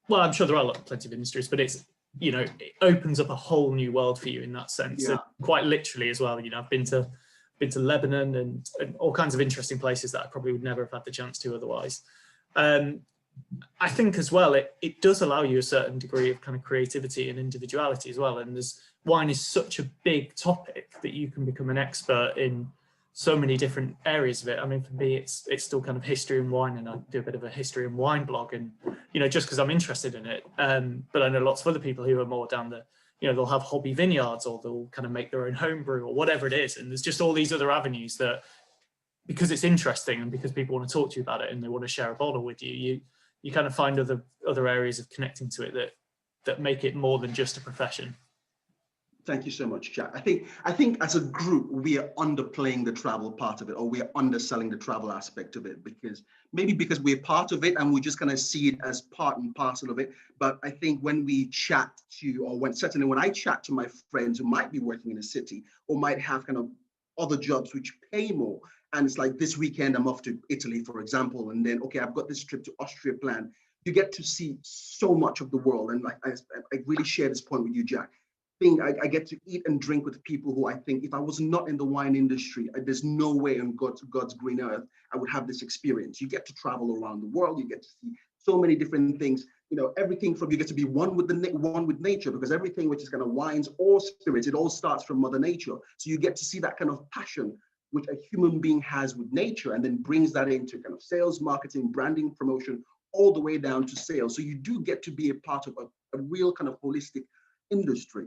well, I'm sure there are plenty of industries, but it's, it opens up a whole new world for you in that sense. And quite literally as well, I've been to been to Lebanon and all kinds of interesting places that I probably would never have had the chance to otherwise. I think as well, it does allow you a certain degree of kind of creativity and individuality as well. And wine is such a big topic that you can become an expert in so many different areas of it. I mean, for me, it's still kind of history and wine, and I do a bit of a history and wine blog, and, you know, just because I'm interested in it. But I know lots of other people who are more down the, you know, they'll have hobby vineyards, or they'll kind of make their own home brew or whatever it is. And there's just all these other avenues that, because it's interesting and because people want to talk to you about it and they want to share a bottle with you, you kind of find other areas of connecting to it that make it more than just a profession. Thank you so much, Jack. I think as a group, we are underplaying the travel part of it, or we are underselling the travel aspect of it, because we're part of it and we just kind of see it as part and parcel of it. But I think when we chat to, or certainly when I chat to my friends who might be working in a city or might have kind of other jobs which pay more, and it's like, this weekend I'm off to Italy, for example, and then, okay, I've got this trip to Austria planned. You get to see so much of the world. And like, I really share this point with you, Jack. I get to eat and drink with people who I think, if I was not in the wine industry, there's no way on God's green earth I would have this experience. You get to travel around the world. You get to see so many different things. You know, everything from, you get to be one with nature, because everything which is kind of wines or spirits, it all starts from Mother Nature. So you get to see that kind of passion which a human being has with nature, and then brings that into kind of sales, marketing, branding, promotion, all the way down to sales. So you do get to be a part of a real kind of holistic industry.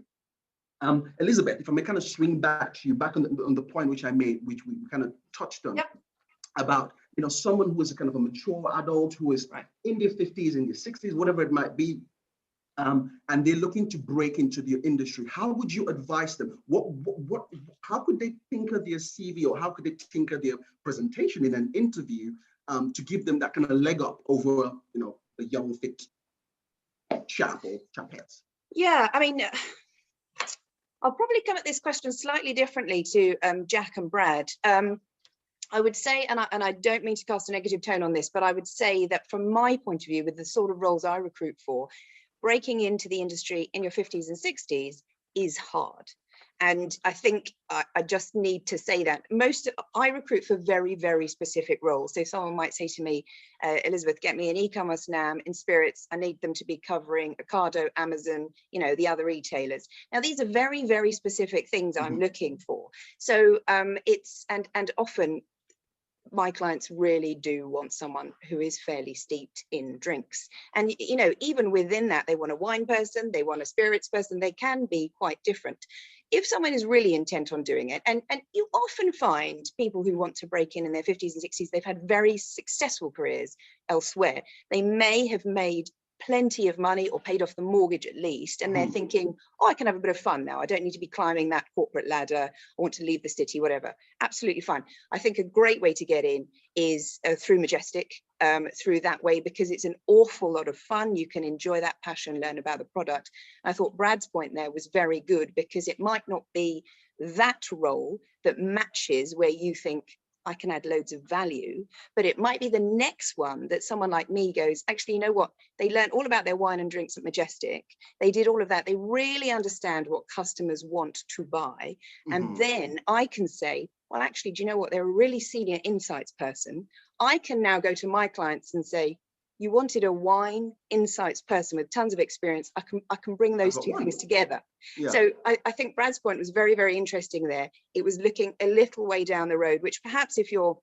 Elizabeth, if I may kind of swing back to you, back on the point which I made, which we kind of touched on, yep, about, you know, someone who is a kind of a mature adult who is in their 50s, in their 60s, whatever it might be, and they're looking to break into the industry. How would you advise them? How could they tinker their CV, or how could they tinker their presentation in an interview to give them that kind of leg up over, you know, a young, fit chap or chapettes? Yeah, I mean, I'll probably come at this question slightly differently to Jack and Brad. I would say, and I don't mean to cast a negative tone on this, but I would say that from my point of view, with the sort of roles I recruit for, breaking into the industry in your 50s and 60s is hard. And I think I just need to say that I recruit for very, very specific roles. So someone might say to me, Elizabeth, get me an e-commerce NAM in spirits. I need them to be covering Ocado, Amazon, you know, the other retailers. Now, these are very, very specific things I'm looking for. So and often my clients really do want someone who is fairly steeped in drinks. And, you know, even within that, they want a wine person, they want a spirits person, they can be quite different. If someone is really intent on doing it, and you often find people who want to break in their 50s and 60s, they've had very successful careers elsewhere. They may have made plenty of money or paid off the mortgage at least, and they're thinking, oh, I can have a bit of fun now. I don't need to be climbing that corporate ladder. I want to leave the city, whatever. Absolutely fine. I think a great way to get in is through Majestic, through that way, because it's an awful lot of fun. You can enjoy that passion, learn about the product. I thought Brad's point there was very good, because it might not be that role that matches where you think, I can add loads of value, but it might be the next one that someone like me goes, actually, you know what? They learned all about their wine and drinks at Majestic. They did all of that. They really understand what customers want to buy. And then I can say, well, actually, do you know what? They're a really senior insights person. I can now go to my clients and say, you wanted a wine insights person with tons of experience. I can bring those two things together. Yeah. So I think Brad's point was very, very interesting there. It was looking a little way down the road, which perhaps if you're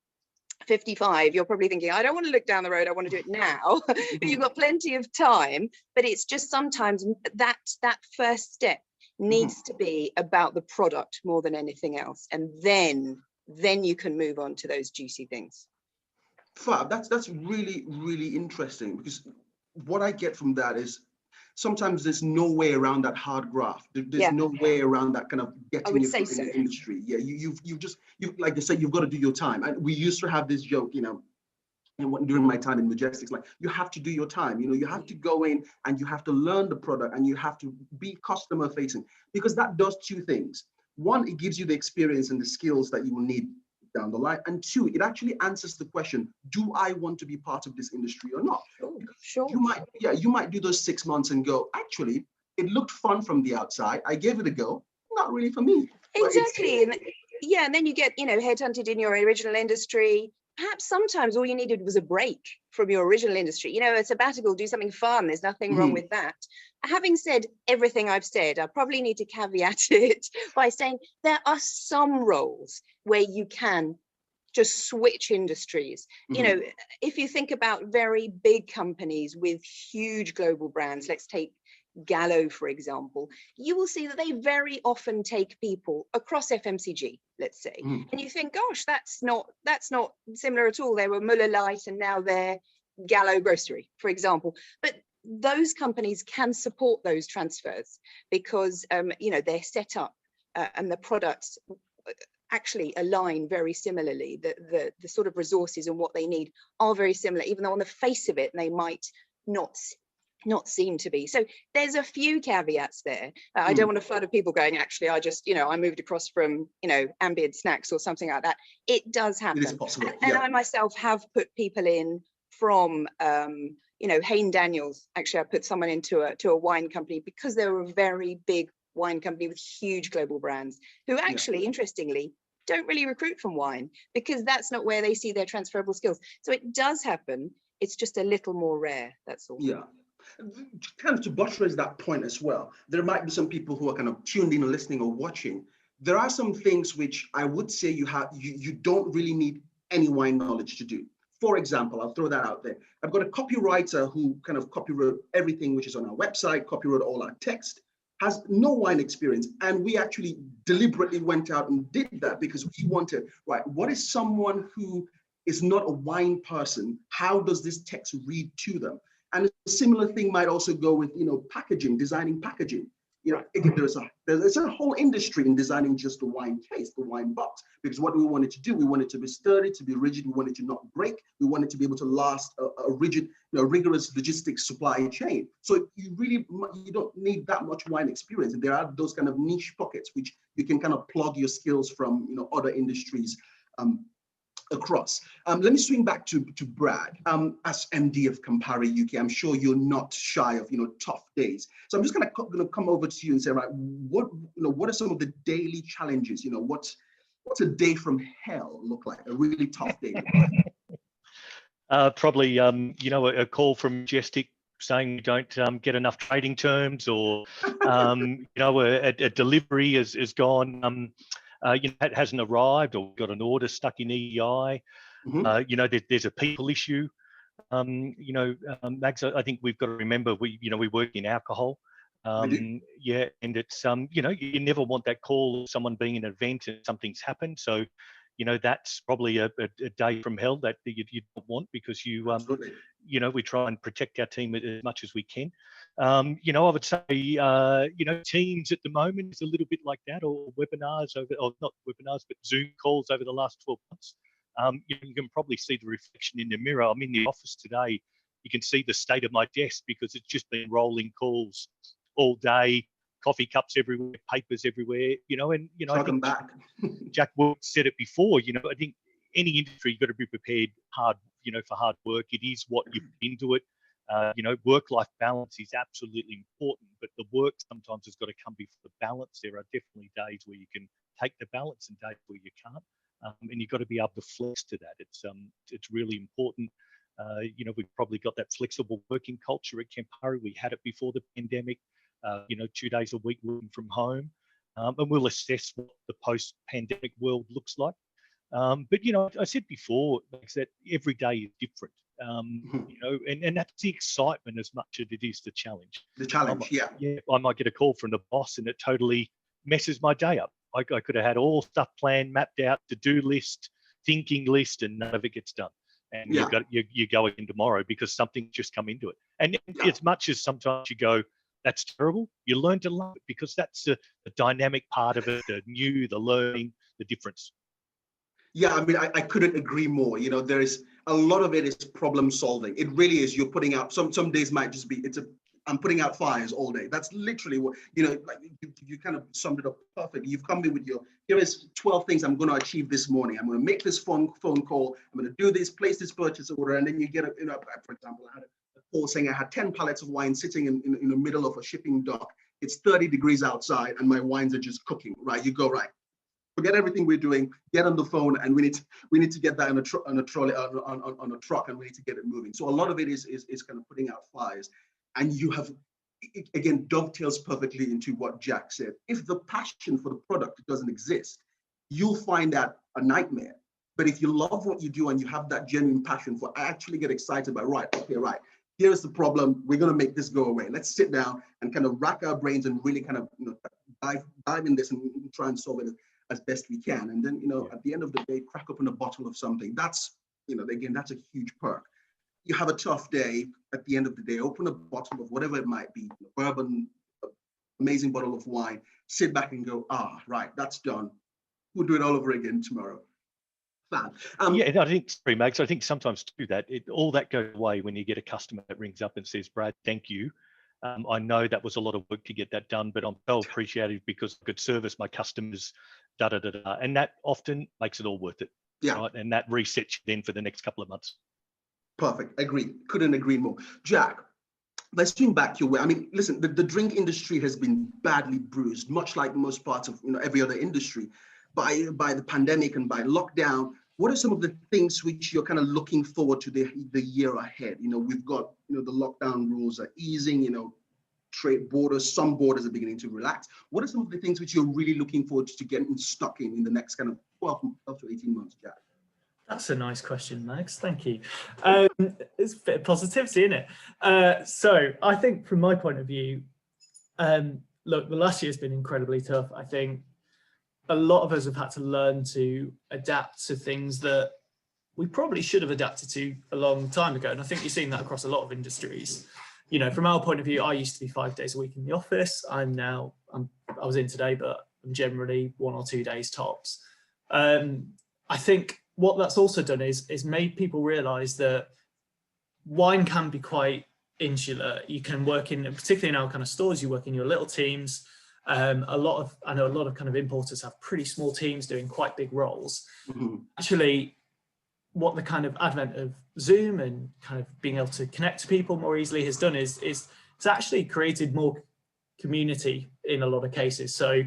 55, you're probably thinking, I don't want to look down the road, I want to do it now. But you've got plenty of time. But it's just sometimes that first step needs to be about the product more than anything else. And then you can move on to those juicy things. Fab, that's really, really interesting, because what I get from that is sometimes there's no way around that hard graft. There's no way around that kind of getting your foot in the industry. Yeah, you like I said, you've got to do your time. And we used to have this joke, you know, and during my time in Majestic, like, you have to do your time. You know, you have to go in and you have to learn the product and you have to be customer facing, because that does two things. One, it gives you the experience and the skills that you will need down the line, and two, it actually answers the question, do I want to be part of this industry or not? Sure. You might do those 6 months and go, actually, it looked fun from the outside, I gave it a go, not really for me. Exactly. yeah, and then you get, you know, headhunted in your original industry. Perhaps sometimes all you needed was a break from your original industry. You know, a sabbatical, do something fun. There's nothing wrong with that. Having said everything I've said, I probably need to caveat it by saying there are some roles where you can just switch industries. You know, if you think about very big companies with huge global brands, let's take Gallo, for example, you will see that they very often take people across FMCG, let's say, and you think, gosh, that's not similar at all. They were Muller Light and now they're Gallo Grocery, for example. But those companies can support those transfers because, you know, they're set up and the products actually align very similarly. The sort of resources and what they need are very similar, even though on the face of it, they might not seem to be. So there's a few caveats there. I don't want a flood of people going, actually, I just, you know, I moved across from, you know, ambient snacks or something like that. It does happen. It is possible. And I myself have put people in from, you know, Hain Daniels. Actually, I put someone into a wine company because they were a very big wine company with huge global brands who actually, interestingly, don't really recruit from wine because that's not where they see their transferable skills. So it does happen. It's just a little more rare. That's all. Yeah. Kind of to buttress that point as well, there might be some people who are kind of tuned in or listening or watching. There are some things which I would say you don't really need any wine knowledge to do. For example, I'll throw that out there. I've got a copywriter who kind of copywrote everything which is on our website, copywrote all our text, has no wine experience. And we actually deliberately went out and did that because we wanted, right, what is someone who is not a wine person? How does this text read to them? And a similar thing might also go with, you know, packaging, designing packaging. You know, again, there's a whole industry in designing just the wine case, the wine box, because what we wanted to do, we wanted to be sturdy, to be rigid, we wanted to not break, we wanted to be able to last a rigid, you know, rigorous logistics supply chain. So you don't need that much wine experience. And there are those kind of niche pockets which you can kind of plug your skills from, you know, other industries across. Let me swing back to Brad. As MD of Campari UK, I'm sure you're not shy of, you know, tough days. So I'm just gonna come over to you and say, right, what are some of the daily challenges? You know, what's a day from hell look like? A really tough day. Probably, you know, a call from Majestic saying we don't get enough trading terms, or you know, a delivery is gone. You know, it hasn't arrived, or got an order stuck in EDI. You know, there's a people issue. You know, Max, I think we've got to remember we work in alcohol. Yeah, and it's you know, you never want that call of someone being in an event and something's happened. So, you know, that's probably a day from hell that you don't want, because you you know, we try and protect our team as much as we can. You know, I would say, you know, Teams at the moment is a little bit like that, or webinars or not webinars, but Zoom calls over the last 12 months. You can probably see the reflection in the mirror. I'm in the office today. You can see the state of my desk because it's just been rolling calls all day, coffee cups everywhere, papers everywhere, you know, and, you know, I think Jack Wood said it before, you know, I think any industry, you've got to be prepared for hard work. It is what you put into it. You know, work-life balance is absolutely important, but the work sometimes has got to come before the balance. There are definitely days where you can take the balance and days where you can't. And you've got to be able to flex to that. It's really important. You know, we've probably got that flexible working culture at Campari. We had it before the pandemic, you know, 2 days a week working from home. And we'll assess what the post-pandemic world looks like. But, you know, I said before that every day is different, you know, and that's the excitement as much as it is the challenge. The challenge, yeah. I might get a call from the boss and it totally messes my day up. I could have had all stuff planned, mapped out, to-do list, thinking list, and none of it gets done. And you go in tomorrow because something's just come into it. And as much as sometimes you go, that's terrible, you learn to love it, because that's the dynamic part of it, the new, the learning, the difference. Yeah, I mean, I couldn't agree more. You know, there is a lot of it is problem solving. It really is. You're putting out, some days might just be, I'm putting out fires all day. That's literally what, you know, like you kind of summed it up perfectly. You've come in with here is 12 things I'm going to achieve this morning. I'm going to make this phone call. I'm going to do this, place this purchase order. And then you get you know, for example, I had a call saying I had 10 pallets of wine sitting in the middle of a shipping dock. It's 30 degrees outside and my wines are just cooking, right? You go, right, forget everything we're doing, get on the phone, and we need to get that on a trolley, on a truck, and we need to get it moving. So a lot of it is kind of putting out fires, and you have, it again, dovetails perfectly into what Jack said. If the passion for the product doesn't exist, you'll find that a nightmare. But if you love what you do and you have that genuine passion for, I actually get excited by, right, here's the problem, we're going to make this go away. Let's sit down and kind of rack our brains and really kind of, dive in this and try and solve it as best we can. And then, at the end of the day, crack open a bottle of something. That's, again, that's a huge perk. You have a tough day, at the end of the day, open a bottle of whatever it might be, bourbon, amazing bottle of wine, sit back and go, right, that's done. We'll do it all over again tomorrow. Yeah, I think, sorry, Mags, I think sometimes too that all that goes away when you get a customer that rings up and says, Brad, thank you. I know that was a lot of work to get that done, but I'm so appreciative because I could service my customers, and that often makes it all worth it. Yeah. Right? And that resets you then for the next couple of months. Perfect. Agree. Couldn't agree more. Jack, let's swing back your way. I mean, listen, the drink industry has been badly bruised, much like most parts of every other industry, by the pandemic and by lockdown. What are some of the things which you're kind of looking forward to the year ahead? We've got, the lockdown rules are easing, trade borders, some borders are beginning to relax. What are some of the things which you're really looking forward to getting stuck in the next kind of 12 to 18 months, Jack? That's a nice question, Max. Thank you. It's a bit of positivity, isn't it? So I think from my point of view, look, the last year has been incredibly tough. I think a lot of us have had to learn to adapt to things that we probably should have adapted to a long time ago. And I think you're seeing that across a lot of industries. From our point of view, I used to be 5 days a week in the office. I was in today, but I'm generally 1 or 2 days tops. I think what that's also done is made people realize that wine can be quite insular. You can work in, particularly in our kind of stores, you work in your little teams. I know a lot of kind of importers have pretty small teams doing quite big roles. Mm-hmm. Actually, what the kind of advent of Zoom and kind of being able to connect to people more easily has done is it's actually created more community in a lot of cases. So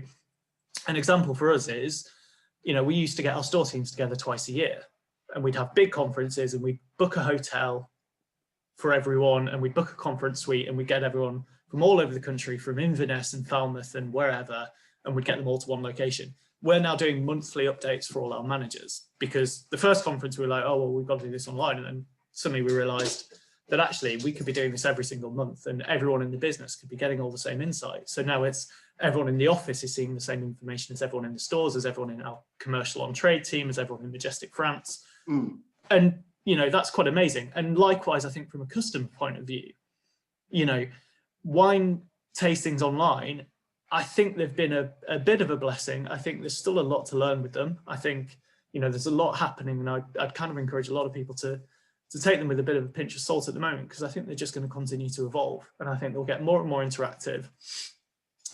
an example for us is, we used to get our store teams together twice a year, and we'd have big conferences, and we'd book a hotel for everyone, and we'd book a conference suite, and we'd get everyone from all over the country, from Inverness and Falmouth and wherever, and we'd get them all to one location. We're now doing monthly updates for all our managers, because the first conference we were like, oh, well, we've got to do this online. And then suddenly we realized that actually we could be doing this every single month, and everyone in the business could be getting all the same insight. So now it's everyone in the office is seeing the same information as everyone in the stores, as everyone in our commercial on trade team, as everyone in Majestic France. Mm. And, that's quite amazing. And likewise, I think from a customer point of view, wine tastings online, I think they've been a bit of a blessing. I think there's still a lot to learn with them. I think, there's a lot happening, and I'd kind of encourage a lot of people to take them with a bit of a pinch of salt at the moment, because I think they're just going to continue to evolve, and I think they'll get more and more interactive.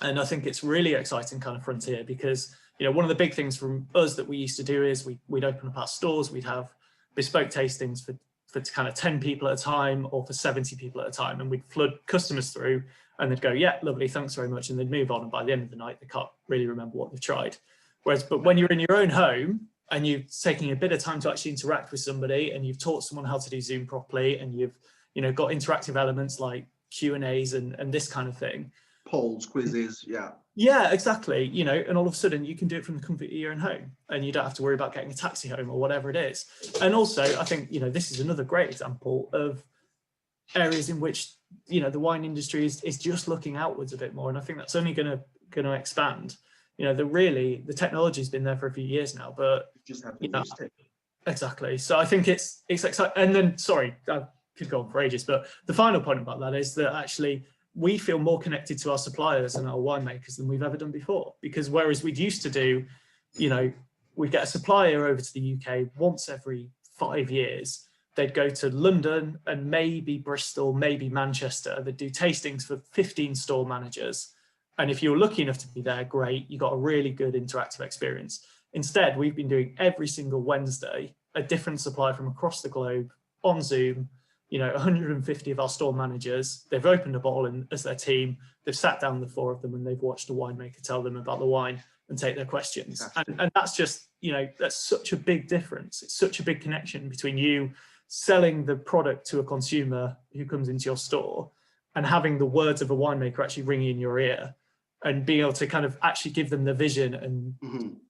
And I think it's really exciting kind of frontier, because, one of the big things from us that we used to do is we'd open up our stores, we'd have bespoke tastings for kind of 10 people at a time or for 70 people at a time, and we'd flood customers through, and they'd go, yeah, lovely, thanks very much, and they'd move on, and by the end of the night they can't really remember what they've tried. But when you're in your own home and you're taking a bit of time to actually interact with somebody, and you've taught someone how to do Zoom properly, and you've got interactive elements like Q&As and this kind of thing, polls, quizzes, yeah, exactly, and all of a sudden you can do it from the comfort of your own home, and you don't have to worry about getting a taxi home or whatever it is. And also, I think this is another great example of areas in which the wine industry is just looking outwards a bit more, and I think that's only going to expand. The technology's been there for a few years now, but just have to use it. Exactly. So I think it's exciting. And then, sorry, I could go on for ages, but the final point about that is that actually we feel more connected to our suppliers and our winemakers than we've ever done before, because whereas we'd used to do, we'd get a supplier over to the UK once every 5 years. They'd go to London and maybe Bristol, maybe Manchester. They'd do tastings for 15 store managers. And if you were lucky enough to be there, great, you got a really good interactive experience. Instead, we've been doing every single Wednesday a different supplier from across the globe on Zoom. 150 of our store managers, they've opened a bottle as their team, they've sat down, the 4 of them, and they've watched a winemaker tell them about the wine. and take their questions. And that's just, that's such a big difference. It's such a big connection between you selling the product to a consumer who comes into your store and having the words of a winemaker actually ringing in your ear, and being able to kind of actually give them the vision and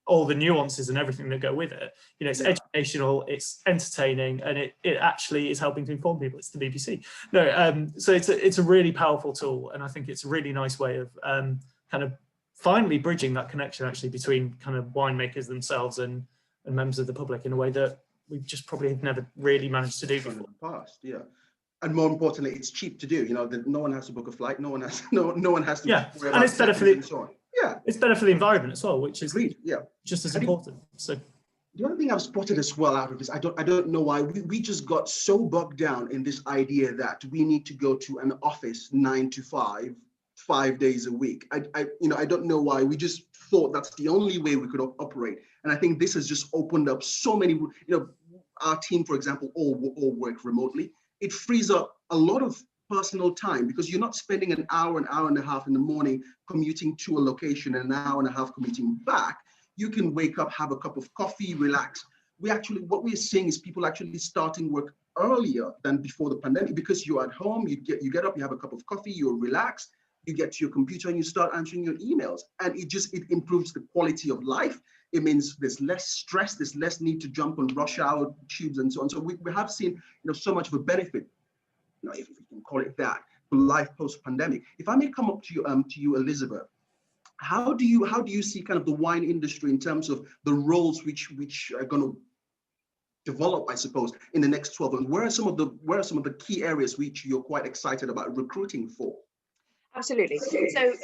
all the nuances and everything that go with it. It's educational, it's entertaining, and it actually is helping to inform people. It's the BBC. So it's a really powerful tool, and I think it's a really nice way of kind of finally bridging that connection actually between kind of winemakers themselves and members of the public in a way that we just probably have never really managed to do before. In the past, and more importantly, it's cheap to do. That no one has to book a flight, no one has to worry about, and it's better for the, and so on. It's better for the environment as well, which is just as important. So the other thing I've spotted as well out of this, I don't know why we just got so bogged down in this idea that we need to go to an office 9 to 5, 5 days a week. I don't know why. We just thought that's the only way we could operate. And I think this has just opened up so many, our team, for example, all work remotely. It frees up a lot of personal time because you're not spending an hour and a half in the morning commuting to a location and an hour and a half commuting back. You can wake up, have a cup of coffee, relax. What we're seeing is people actually starting work earlier than before the pandemic because you're at home, you get up, you have a cup of coffee, you're relaxed, you get to your computer and you start answering your emails. And it improves the quality of life. It means there's less stress, there's less need to jump on rush hour tubes and so on. So we have seen so much of a benefit, if you can call it that, for life post-pandemic. If I may come up to you, Elizabeth, how do you see kind of the wine industry in terms of the roles which are going to develop, I suppose, in the next 12 months? Where are some of the key areas which you're quite excited about recruiting for? Absolutely. So,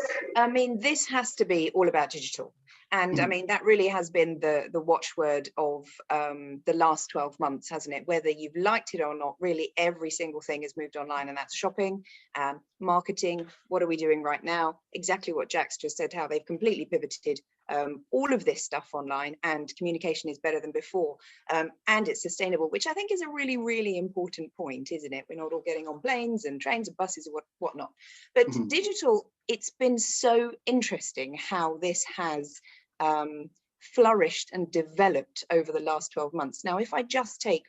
this has to be all about digital. And that really has been the watchword of the last 12 months, hasn't it? Whether you've liked it or not, really every single thing has moved online, and that's shopping, marketing. What are we doing right now? Exactly what Jack's just said, how they've completely pivoted all of this stuff online, and communication is better than before. And it's sustainable, which I think is a really, really important point, isn't it? We're not all getting on planes and trains and buses and whatnot. But digital, it's been so interesting how this has flourished and developed over the last 12 months. Now, if I just take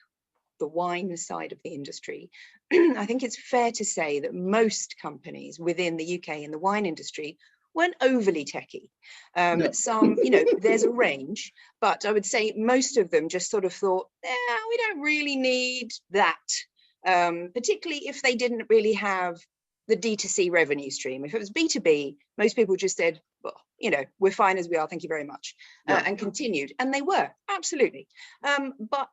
the wine side of the industry, I think it's fair to say that most companies within the UK in the wine industry weren't overly techy. No. Some, there's a range, but I would say most of them just sort of thought, we don't really need that, particularly if they didn't really have the D2C revenue stream. If it was B2B, most people just said, well, we're fine as we are, thank you very much, and continued. And they were, absolutely. But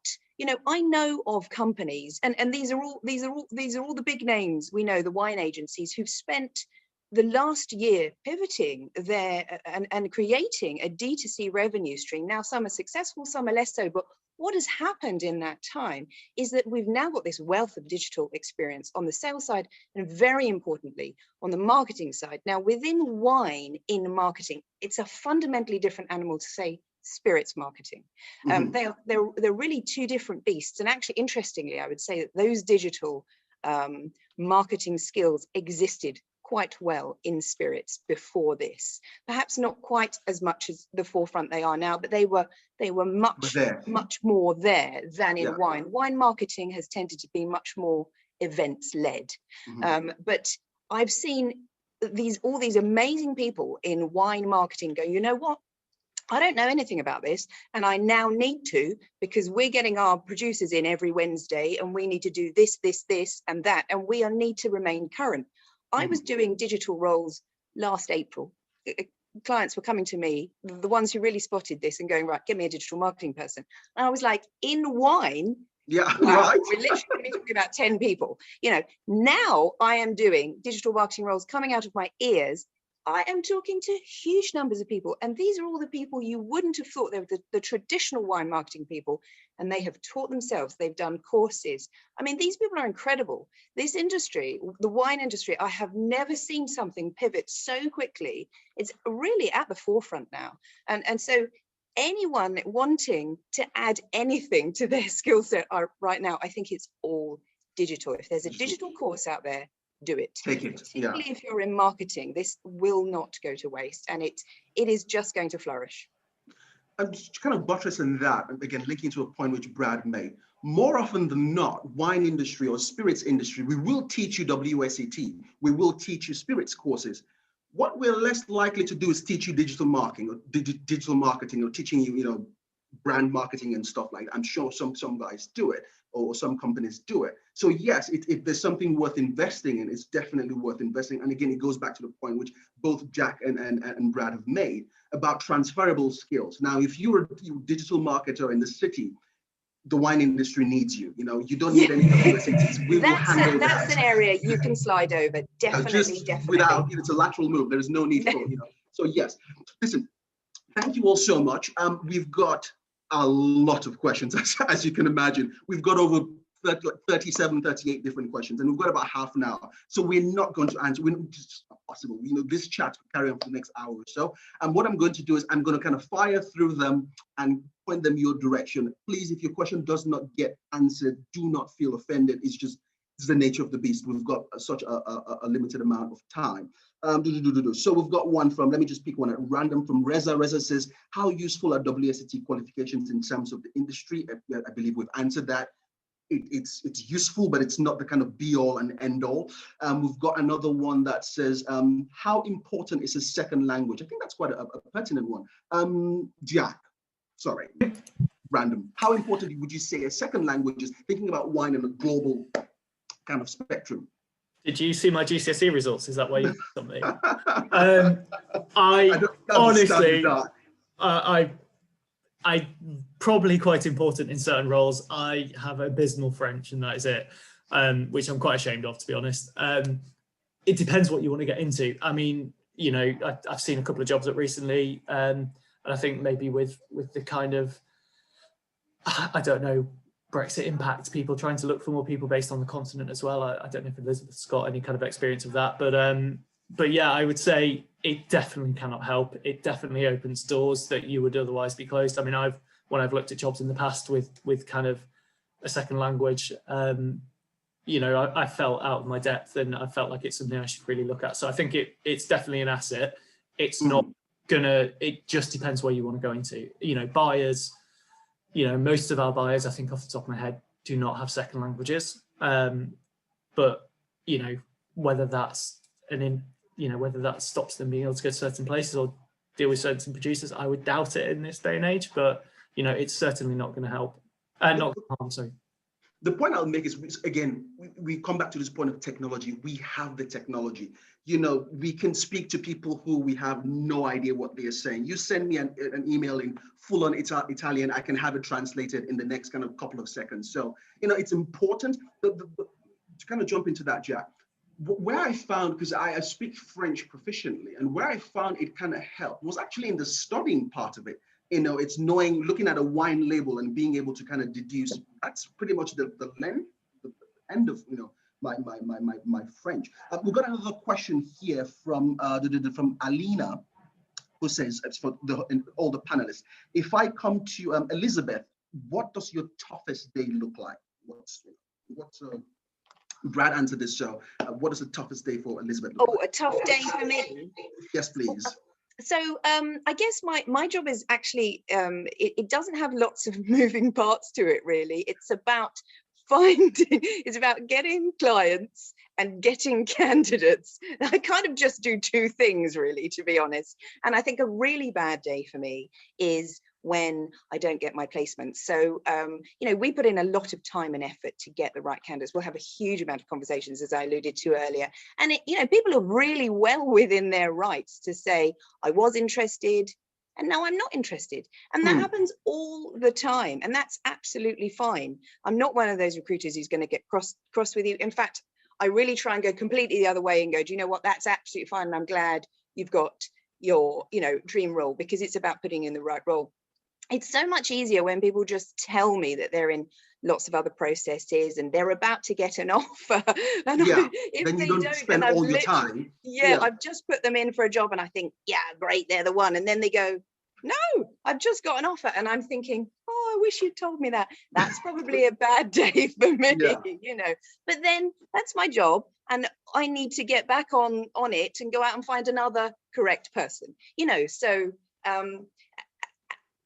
I know of companies, and these are all the big names we know, the wine agencies, who've spent the last year pivoting there and creating a D2C revenue stream. Now, some are successful, some are less so, but what has happened in that time is that we've now got this wealth of digital experience on the sales side, and very importantly, on the marketing side. Now, within wine in marketing, it's a fundamentally different animal to, say, spirits marketing. They're really two different beasts. And actually, interestingly, I would say that those digital marketing skills existed quite well in spirits before this, perhaps not quite as much as the forefront they are now, but they were much more there than in wine. Wine marketing has tended to be much more events led. But I've seen all these amazing people in wine marketing go, you know what? I don't know anything about this, and I now need to, because we're getting our producers in every Wednesday, and we need to do this, and that, and we need to remain current. I was doing digital roles last April. Clients were coming to me, the ones who really spotted this and going, right, get me a digital marketing person. And I was like, in wine, right. We're literally talking about 10 people. Now I am doing digital marketing roles coming out of my ears. I am talking to huge numbers of people, and these are all the people you wouldn't have thought they were the traditional wine marketing people, and they have taught themselves, they've done courses. I mean, these people are incredible. This industry, the wine industry, I have never seen something pivot so quickly. It's really at the forefront now. And so anyone wanting to add anything to their skill set right now, I think it's all digital. If there's a digital course out there, do it. Take it. Particularly if you're in marketing, this will not go to waste, and it is just going to flourish. And just kind of buttressing that, and again, linking to a point which Brad made, more often than not, wine industry or spirits industry, we will teach you WSET, we will teach you spirits courses. What we're less likely to do is teach you digital marketing or teaching you, brand marketing and stuff like that. I'm sure some guys do it, or some companies do it. So yes, if there's something worth investing in, it's definitely worth investing. And again, it goes back to the point which both Jack and Brad have made about transferable skills. Now, if you're a digital marketer in the city, the wine industry needs you. You don't need any WSETs. We will handle that. That's an area you can slide over. Definitely. Without, it's a lateral move. There is no need for, So yes, listen, thank you all so much. We've got a lot of questions, as you can imagine. We've got over 37, 38 different questions, and we've got about half an hour. So we're not going to answer, it's not possible. This chat will carry on for the next hour or so. And what I'm going to do is I'm going to kind of fire through them and point them your direction. Please, if your question does not get answered, do not feel offended. It's the nature of the beast. We've got such a limited amount of time. So we've got one from, let me just pick one at random, from Reza. Reza says, how useful are WSET qualifications in terms of the industry? I believe we've answered that. It's useful, but it's not the kind of be all and end all. We've got another one that says, how important is a second language? I think that's quite a pertinent one. Jack, sorry, random. How important would you say a second language is, thinking about wine in a global kind of spectrum? Did you see my GCSE results? Is that why you did something? I honestly, I probably quite important in certain roles. I have abysmal French, and that is it, which I'm quite ashamed of, to be honest. It depends what you want to get into. I mean, I've seen a couple of jobs up recently, and I think maybe with the kind of, I don't know, Brexit impact, people trying to look for more people based on the continent as well. I don't know if Elizabeth's got any kind of experience of that, but yeah, I would say it definitely cannot help. It definitely opens doors that you would otherwise be closed. I mean, when I've looked at jobs in the past with kind of a second language, I felt out of my depth, and I felt like it's something I should really look at. So I think it's definitely an asset. It's not it just depends where you want to go into. Buyers, most of our buyers, I think off the top of my head, do not have second languages. But whether that's whether that stops them being able to go to certain places or deal with certain producers, I would doubt it in this day and age. But it's certainly not going to help. Not harm. Sorry. The point I'll make is, again, we come back to this point of technology. We have the technology. We can speak to people who we have no idea what they are saying. You send me an email in full-on Italian, I can have it translated in the next kind of couple of seconds. So, it's important to kind of jump into that, Jack. Where I found, because I speak French proficiently, and where I found it kind of helped was actually in the studying part of it. It's looking at a wine label and being able to kind of deduce. That's pretty much the end of my French. We've got another question here from Alina, who says, for all the panelists, if I come to Elizabeth, what does your toughest day look like? Brad answered this, so what is the toughest day for Elizabeth look like? A tough day for me? Yes, please. So I guess my job is actually, it doesn't have lots of moving parts to it, really. It's about getting clients and getting candidates. I kind of just do two things, really, to be honest. And I think a really bad day for me is when I don't get my placements. So, we put in a lot of time and effort to get the right candidates. We'll have a huge amount of conversations, as I alluded to earlier. And, people are really well within their rights to say, I was interested, and now I'm not interested. And that happens all the time. And that's absolutely fine. I'm not one of those recruiters who's going to get cross with you. In fact, I really try and go completely the other way and go, do you know what? That's absolutely fine. And I'm glad you've got your, dream role, because it's about putting in the right role. It's so much easier when people just tell me that they're in lots of other processes and they're about to get an offer. And if then they you don't spend all your time. I've just put them in for a job and I think, yeah, great, they're the one. And then they go, no, I've just got an offer. And I'm thinking, oh, I I wish you'd told me that. That's probably a bad day for me, Yeah. you know. But then that's my job, and I need to get back on it and go out and find another correct person, you know. So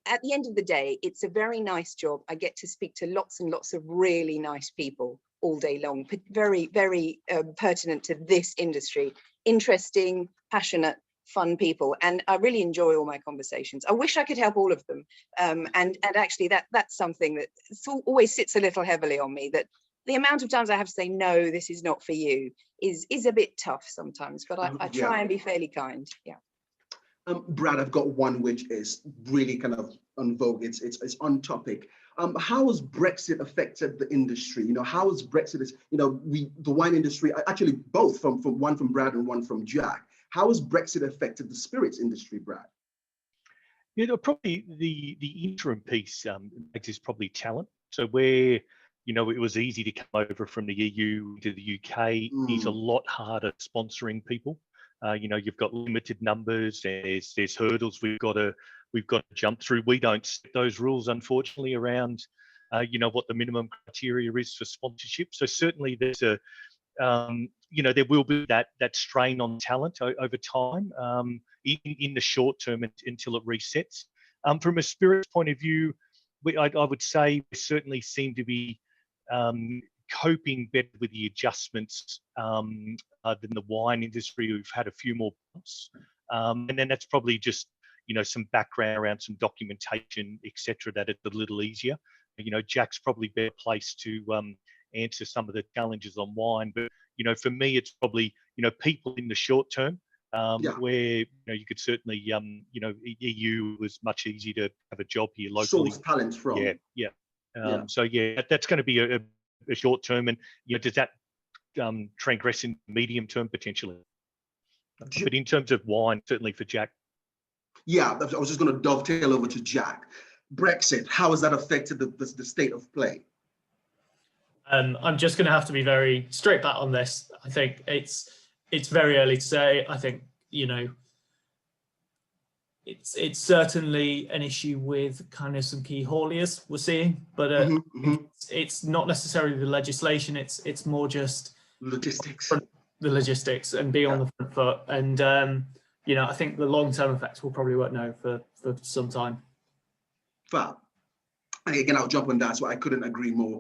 at the end of the day, it's a very nice job. I get to speak to lots and lots of really nice people all day long, very, very pertinent to this industry, interesting, passionate, fun people. And I really enjoy all my conversations. I wish I could help all of them. And actually that's something that always sits a little heavily on me, that the amount of times I have to say, no, this is not for you, is a bit tough sometimes, but I try and be fairly kind. Yeah. Brad, I've got one which is really kind of on vogue. It's on topic. How has Brexit affected the industry? You know, how has Brexit, the wine industry, actually both from one from Brad and one from Jack. How has Brexit affected the spirits industry, Brad? You know, probably the interim piece is probably talent. So where, you know, it was easy to come over from the EU to the UK, it's a lot harder sponsoring people. You know, you've got limited numbers. There's hurdles we've got to jump through. We don't set those rules, unfortunately, around you know, what the minimum criteria is for sponsorship. So certainly there's a you know, there will be that strain on talent over time in the short term until it resets. From a spirits point of view, I would say we certainly seem to be coping better with the adjustments than the wine industry, who've had a few more bumps. And then that's probably just, you know, some background around some documentation, etc., that it's a little easier. You know, Jack's probably better placed to answer some of the challenges on wine. But, you know, for me, it's probably, you know, people in the short term, where, you know, you could certainly, you know, EU was much easier to have a job here locally. Source talent from. So yeah, that's going to be a short term, and, you know, does that transgress in medium term potentially? But in terms of wine, certainly for Jack. Yeah, I was just going to dovetail over to Jack. Brexit, how has that affected the state of play? I'm just going to have to be very straight back on this. I think it's very early to say. I think, you know, it's certainly an issue with kind of some key hauliers we're seeing, but it's not necessarily the legislation. It's more just logistics, the logistics, and being on the front foot. And you know, I think the long-term effects we'll probably won't know for some time. Fab. And again, I'll jump on that. So I couldn't agree more.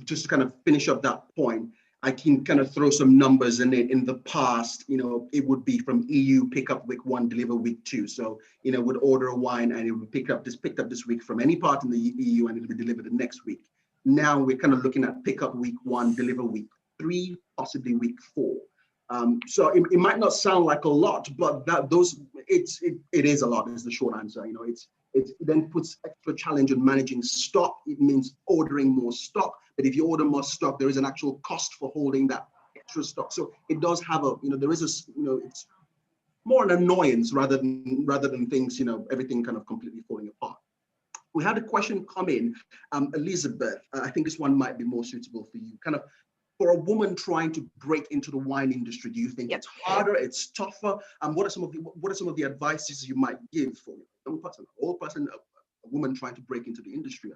Just to kind of finish up that point, I can kind of throw some numbers in it. In the past, you know, it would be from EU, pick up week 1, deliver week 2. So, you know, would order a wine and it would picked up this week from any part in the EU, and it would be delivered the next week. Now we're kind of looking at pick up week 1, deliver week 3, possibly week 4. So it might not sound like a lot, but it is a lot, is the short answer. You know, it then puts extra challenge on managing stock. It means ordering more stock. But if you order more stock, there is an actual cost for holding that extra stock. So it does have a, you know, there is a, you know, it's more an annoyance rather than things, you know, everything kind of completely falling apart. We had a question come in, Elizabeth. I think this one might be more suitable for you. Kind of, for a woman trying to break into the wine industry, do you think it's harder, it's tougher? What are some of the advices you might give for a young person, an old person, a woman trying to break into the industry?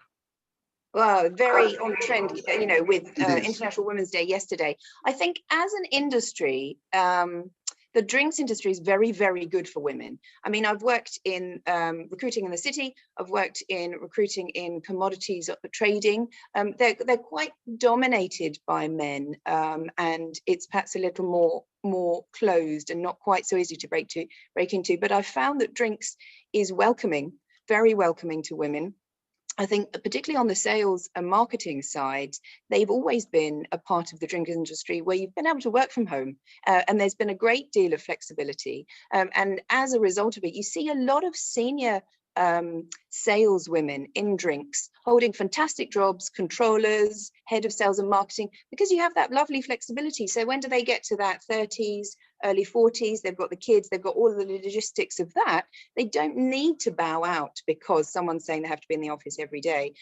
Well, very on trend, you know, with International Women's Day yesterday. I think as an industry, the drinks industry is very, very good for women. I mean, I've worked in recruiting in the city. I've worked in recruiting in commodities trading. They're quite dominated by men, and it's perhaps a little more closed and not quite so easy to break into. But I've found that drinks is welcoming, very welcoming to women. I think particularly on the sales and marketing side, they've always been a part of the drink industry where you've been able to work from home, and there's been a great deal of flexibility. And as a result of it, you see a lot of senior saleswomen in drinks holding fantastic jobs, controllers, head of sales and marketing, because you have that lovely flexibility. So when do they get to that 30s, early 40s, they've got the kids, they've got all of the logistics of that. They don't need to bow out because someone's saying they have to be in the office every day.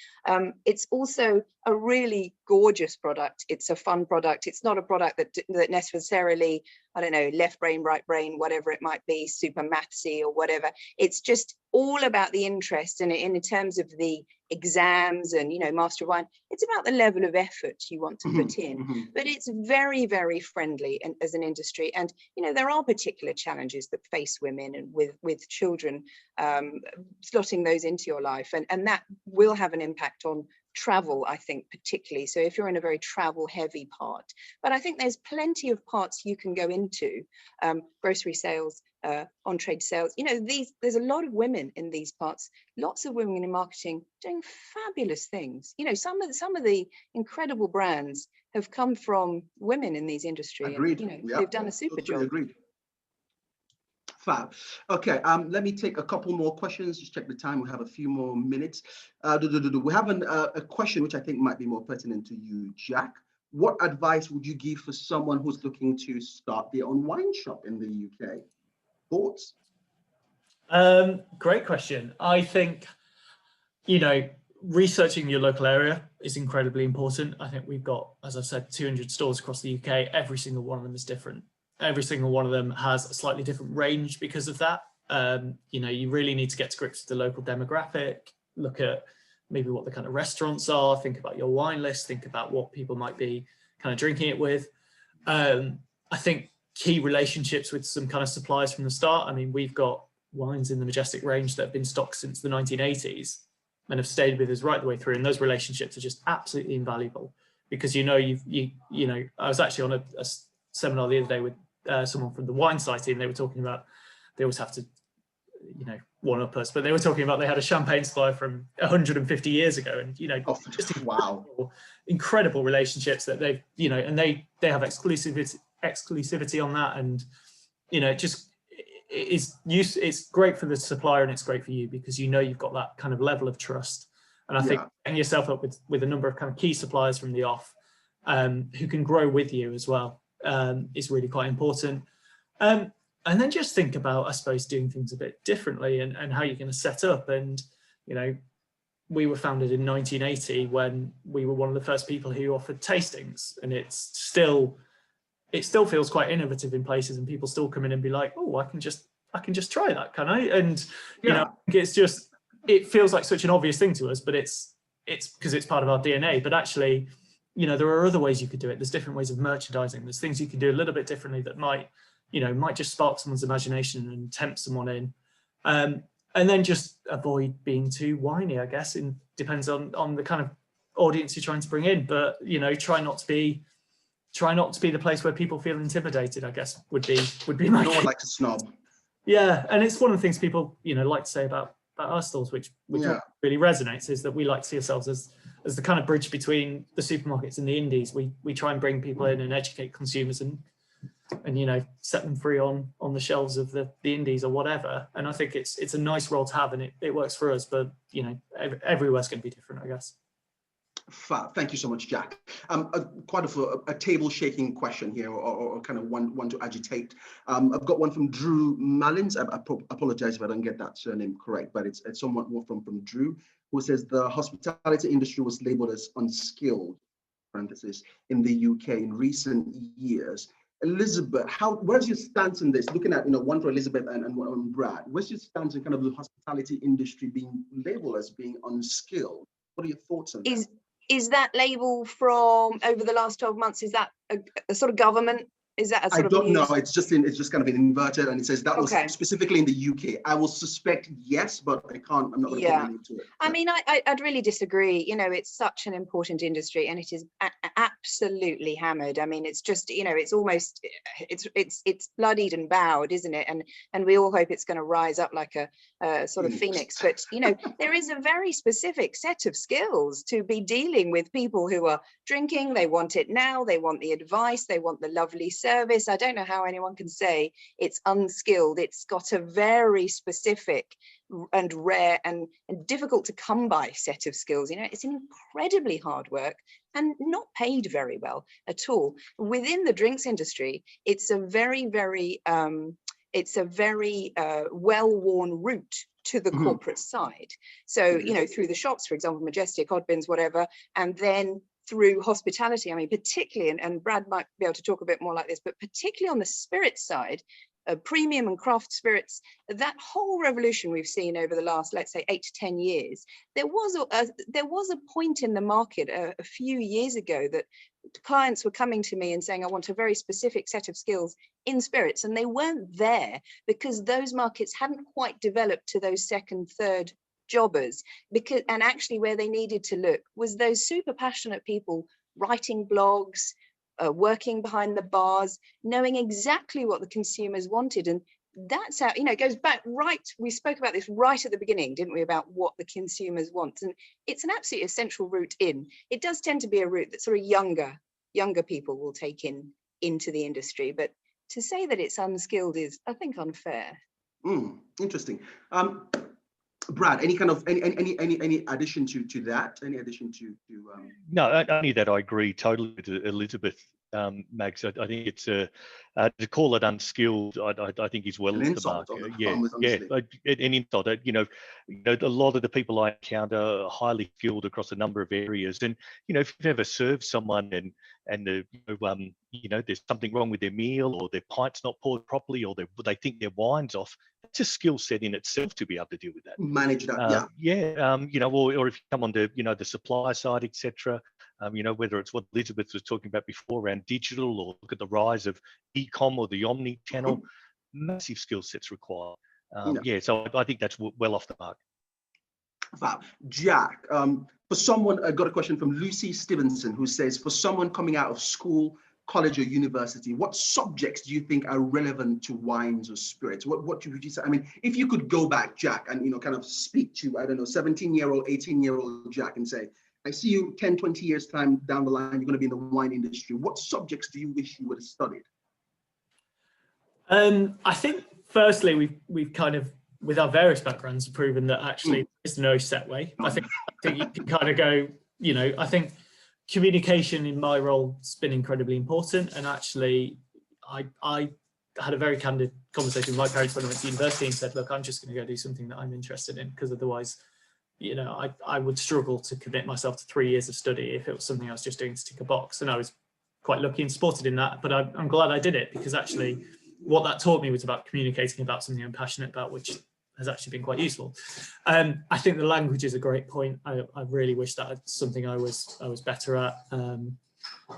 It's also a really gorgeous product. It's a fun product. It's not a product that necessarily I don't know, left brain, right brain, whatever it might be, super mathsy or whatever. It's just all about the interest, and in terms of the exams and, you know, Master of Wine, it's about the level of effort you want to put in. But it's very, very friendly and as an industry. And, you know, there are particular challenges that face women and with children, slotting those into your life, and that will have an impact on travel, I think, particularly. So if you're in a very travel heavy part, but I think there's plenty of parts you can go into, grocery sales, on trade sales, you know, there's a lot of women in these parts, lots of women in marketing doing fabulous things. You know, some of the incredible brands have come from women in these industries. Agreed. And, you know, Yeah, they've done a super job. Agreed. Fab. Okay, let me take a couple more questions. Just check the time. We have a few more minutes. We have a question which I think might be more pertinent to you, Jack. What advice would you give for someone who's looking to start their own wine shop in the UK? Thoughts? Great question. I think, you know, researching your local area is incredibly important. I think we've got, as I've said, 200 stores across the UK. Every single one of them is different. Every single one of them has a slightly different range because of that. You know, you really need to get to grips with the local demographic, look at maybe what the kind of restaurants are, think about your wine list, think about what people might be kind of drinking it with. I think key relationships with some kind of suppliers from the start. I mean, we've got wines in the Majestic range that have been stocked since the 1980s and have stayed with us right the way through. And those relationships are just absolutely invaluable because, you know, you know, I was actually on a seminar the other day with someone from the wine society, and they were talking about, they always have to, you know, one up us, but they were talking about they had a champagne supplier from 150 years ago, and, you know, just incredible relationships that they've, you know, and they have exclusivity on that, and, you know, it's great for the supplier and it's great for you because, you know, you've got that kind of level of trust. And I think getting yourself up with a number of kind of key suppliers from the off, who can grow with you as well, is really quite important. And then just think about, I suppose, doing things a bit differently and how you're going to set up. And, you know, we were founded in 1980 when we were one of the first people who offered tastings, and it still feels quite innovative in places, and people still come in and be like, oh, I can just try that, can I? And, you know, it feels like such an obvious thing to us, but it's because it's part of our DNA. But actually, you know, there are other ways you could do it. There's different ways of merchandising. There's things you can do a little bit differently that might just spark someone's imagination and tempt someone in. And then just avoid being too whiny, I guess. It depends on the kind of audience you're trying to bring in. But, you know, try not to be the place where people feel intimidated, I guess, would be my. No one likes to snob. Yeah, and it's one of the things people, you know, like to say about our stores, which really resonates, is that we like to see ourselves as the kind of bridge between the supermarkets and the indies. We try and bring people in and educate consumers and you know, set them free on the shelves of the indies or whatever. And I think it's a nice role to have, and it works for us. But, you know, everywhere's going to be different, I guess. Thank you so much, Jack. Quite a table-shaking question here, or kind of one to agitate. I've got one from Drew Mullins. I apologize if I don't get that surname correct, but it's somewhat more from Drew, who says the hospitality industry was labeled as unskilled, parenthesis, in the UK in recent years. Elizabeth, where's your stance in this? Looking at, you know, one for Elizabeth and one on Brad. Where's your stance in kind of the hospitality industry being labeled as being unskilled? What are your thoughts on that? Is that label from over the last 12 months? Is that a sort of government? Is that a sort of? I don't know. It's just kind of been inverted, and it says that was specifically in the UK. I will suspect yes, but I can't. I'm not going to put into it. I mean, I'd really disagree. You know, it's such an important industry, and it is absolutely hammered. I mean, it's just, you know, it's almost it's bloodied and bowed, isn't it? And we all hope it's going to rise up like a sort of phoenix. But, you know, there is a very specific set of skills to be dealing with people who are drinking. They want it now. They want the advice. They want the lovely service. I don't know how anyone can say it's unskilled. It's got a very specific and rare and difficult to come by set of skills. You know, it's an incredibly hard work and not paid very well at all. Within the drinks industry, it's a very, very well-worn route to the corporate side. So, you know, through the shops, for example, Majestic, Oddbins, whatever, and then through hospitality. I mean, particularly, and Brad might be able to talk a bit more like this, but particularly on the spirit side, premium and craft spirits, that whole revolution we've seen over the last, let's say, 8 to 10 years, there was a point in the market a few years ago that clients were coming to me and saying, I want a very specific set of skills in spirits, and they weren't there because those markets hadn't quite developed to those second, third jobbers, and actually where they needed to look was those super passionate people writing blogs, working behind the bars, knowing exactly what the consumers wanted. And that's how, it goes back right, we spoke about this right at the beginning, didn't we, about what the consumers want. And it's an absolutely essential route in. It does tend to be a route that sort of younger people will take into the industry, but to say that it's unskilled is, I think, unfair. Interesting. Brad, any addition to that? Any addition to No, only that I agree totally with Elizabeth, Mags. I think it's to call it unskilled. I think is well off the mark. An insult. A lot of the people I encounter are highly skilled across a number of areas, and if you've ever served someone and there's something wrong with their meal, or their pint's not poured properly, or they think their wine's off, it's a skill set in itself to be able to deal with that. Manage that, or if you come on to the supply side, etc. Whether it's what Elizabeth was talking about before around digital, or look at the rise of e-com or the omni-channel, massive skill sets required. So I think that's well off the mark. Fab. Jack, for someone, I got a question from Lucy Stevenson, who says, for someone coming out of school, college or university, what subjects do you think are relevant to wines or spirits? What would you say? I mean, if you could go back, Jack, and kind of speak to, I don't know, 17-year-old, 18-year-old Jack and say, I see you 10, 20 years time down the line, you're going to be in the wine industry. What subjects do you wish you would have studied? I think, firstly, we've kind of, with our various backgrounds, proven that actually there's no set way. I think you can kind of go, I think communication in my role has been incredibly important. And actually, I had a very candid conversation with my parents when I went to university and said, look, I'm just going to go do something that I'm interested in, because otherwise, I would struggle to commit myself to 3 years of study if it was something I was just doing to tick a box. And I was quite lucky and supported in that, but I'm glad I did it, because actually what that taught me was about communicating about something I'm passionate about, which has actually been quite useful. I think the language is a great point. I really wish that it's something I was better at. And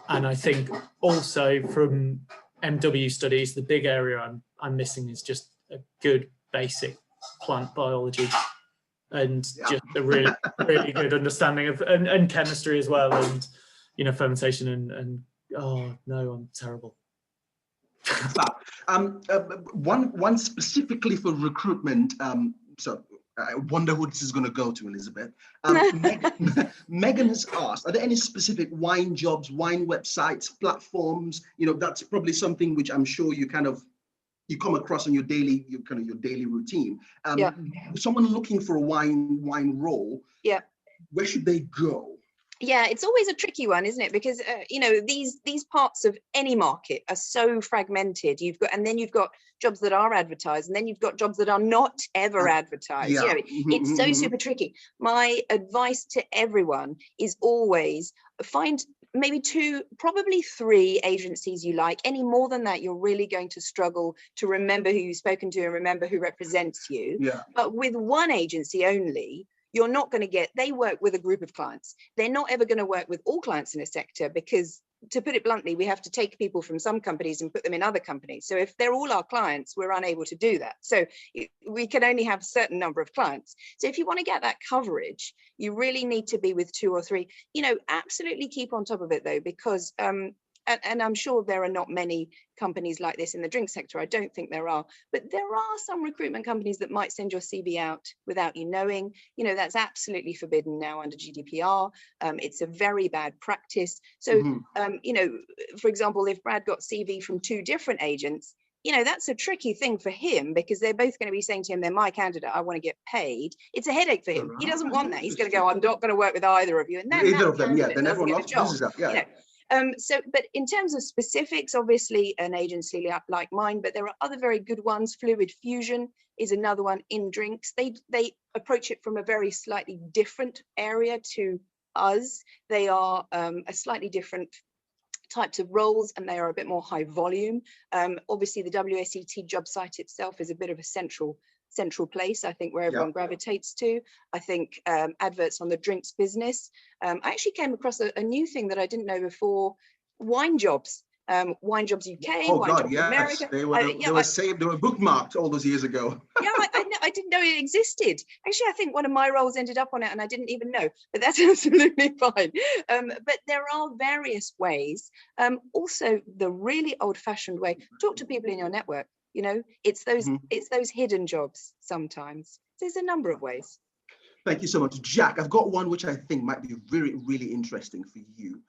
I think also from MW studies, the big area I'm missing is just a good basic plant biology, and just a really good understanding of and chemistry as well, and fermentation and oh no, I'm terrible. One specifically for recruitment. So I wonder who this is going to go to, Elizabeth. Megan has asked, are there any specific wine jobs, wine websites, platforms? That's probably something which I'm sure you come across on your daily routine. Someone looking for a wine role, where should they go? Yeah, it's always a tricky one, isn't it? Because these parts of any market are so fragmented. You've got jobs that are advertised, and then you've got jobs that are not ever advertised. It's so super tricky. My advice to everyone is always find maybe 2, probably 3 agencies you like. Any more than that, you're really going to struggle to remember who you've spoken to and remember who represents you. But with one agency only, you're not going to get, they work with a group of clients. They're not ever going to work with all clients in a sector, because, to put it bluntly, we have to take people from some companies and put them in other companies. So if they're all our clients, we're unable to do that. So we can only have a certain number of clients. So if you want to get that coverage, you really need to be with 2 or 3. Absolutely keep on top of it though, because and I'm sure there are not many companies like this in the drink sector. I don't think there are, but there are some recruitment companies that might send your CV out without you knowing. That's absolutely forbidden now under GDPR. It's a very bad practice. So, for example, if Brad got CV from 2 different agents, that's a tricky thing for him, because they're both going to be saying to him, they're my candidate, I want to get paid. It's a headache for him. He doesn't want that. He's going to go, I'm not going to work with either of you. And then either of them, then everyone else does that. But in terms of specifics, obviously an agency like mine, but there are other very good ones. Fluid Fusion is another one in drinks. They approach it from a very slightly different area to us. They are a slightly different types of roles, and they are a bit more high volume. Obviously, the WSET job site itself is a bit of a central place, I think, where everyone gravitates to. I think adverts on the drinks business. I actually came across a new thing that I didn't know before: wine jobs. Wine Jobs UK, Oh Wine God, Jobs yes, America. they were saved, they were bookmarked all those years ago. Yeah, I didn't know it existed. Actually, I think one of my roles ended up on it and I didn't even know, but that's absolutely fine. But there are various ways. Also, the really old-fashioned way, talk to people in your network. You know, it's those hidden jobs sometimes. There's a number of ways. Thank you so much. Jack, I've got one which I think might be really interesting for you.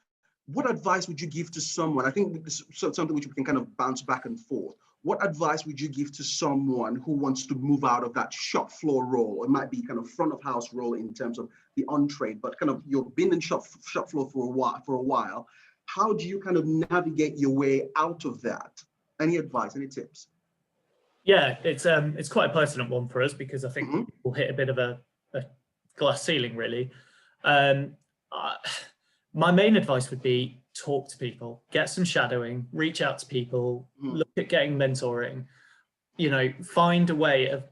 What advice would you give to someone? I think this is something which we can kind of bounce back and forth. What advice would you give to someone who wants to move out of that shop floor role? It might be kind of front of house role in terms of the on-trade, but kind of you've been in shop floor for a while. How do you kind of navigate your way out of that? Any advice, any tips? Yeah, it's quite a pertinent one for us because I think we'll hit a bit of a glass ceiling, really. My main advice would be talk to people, get some shadowing, reach out to people, look at getting mentoring, you know, find a way of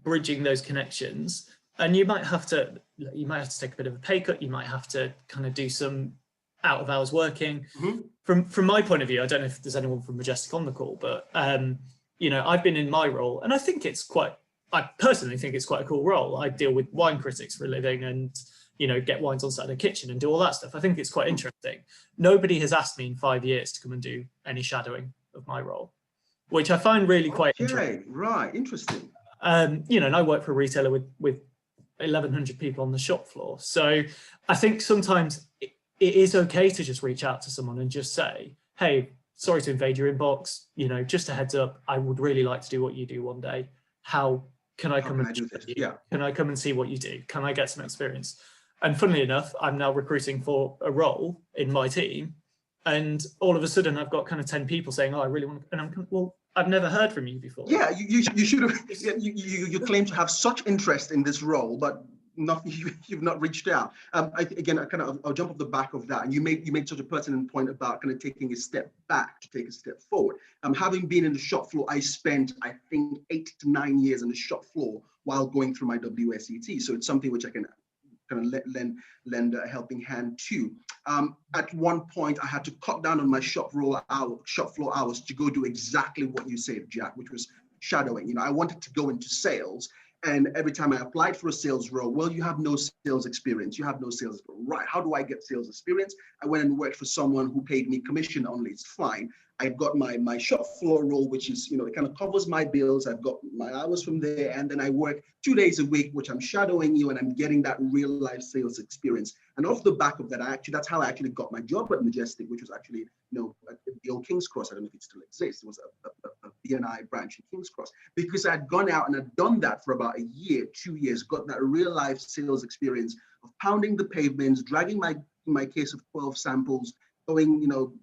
bridging those connections. And you might have to take a bit of a pay cut. You might have to kind of do some out of hours working. From my point of view, I don't know if there's anyone from Majestic on the call, but you know, I've been in my role and I personally think it's quite a cool role. I deal with wine critics for a living and, you know, get wines on set in the kitchen and do all that stuff. I think it's quite interesting. Nobody has asked me in 5 years to come and do any shadowing of my role, which I find really quite interesting. Right, interesting. You know, and I work for a retailer with 1,100 people on the shop floor. So I think sometimes it is okay to just reach out to someone and just say, hey, sorry to invade your inbox. You know, just a heads up, I would really like to do what you do one day. How can I come and do this? Yeah. Can I come and see what you do? Can I get some experience? And funnily enough, I'm now recruiting for a role in my team. And all of a sudden I've got kind of 10 people saying, oh, I really want to, and I'm well, I've never heard from you before. Yeah, you should have, you claim to have such interest in this role, but nothing, you've not reached out. I'll jump off the back of that. And you made such a pertinent point about kind of taking a step back to take a step forward. Having been in the shop floor, I spent, I think, 8 to 9 years in the shop floor while going through my WSET. So it's something which I can kind of lend a helping hand to. At one point, I had to cut down on my shop floor hours to go do exactly what you said, Jack, which was shadowing. You know, I wanted to go into sales, and every time I applied for a sales role, well, you have no sales experience. You have no sales. Right? How do I get sales experience? I went and worked for someone who paid me commission only. It's fine. I got my shop floor role, which is, you know, it kind of covers my bills. I've got my hours from there, and then I work 2 days a week, which I'm shadowing you, and I'm getting that real life sales experience. And off the back of that, that's how I actually got my job at Majestic, which was actually, you know, at the old King's Cross. I don't know if it still exists. It was a B&I branch in King's Cross, because I'd gone out and I'd done that for about a year, 2 years, got that real life sales experience of pounding the pavements, dragging my case of 12 samples, going, you know,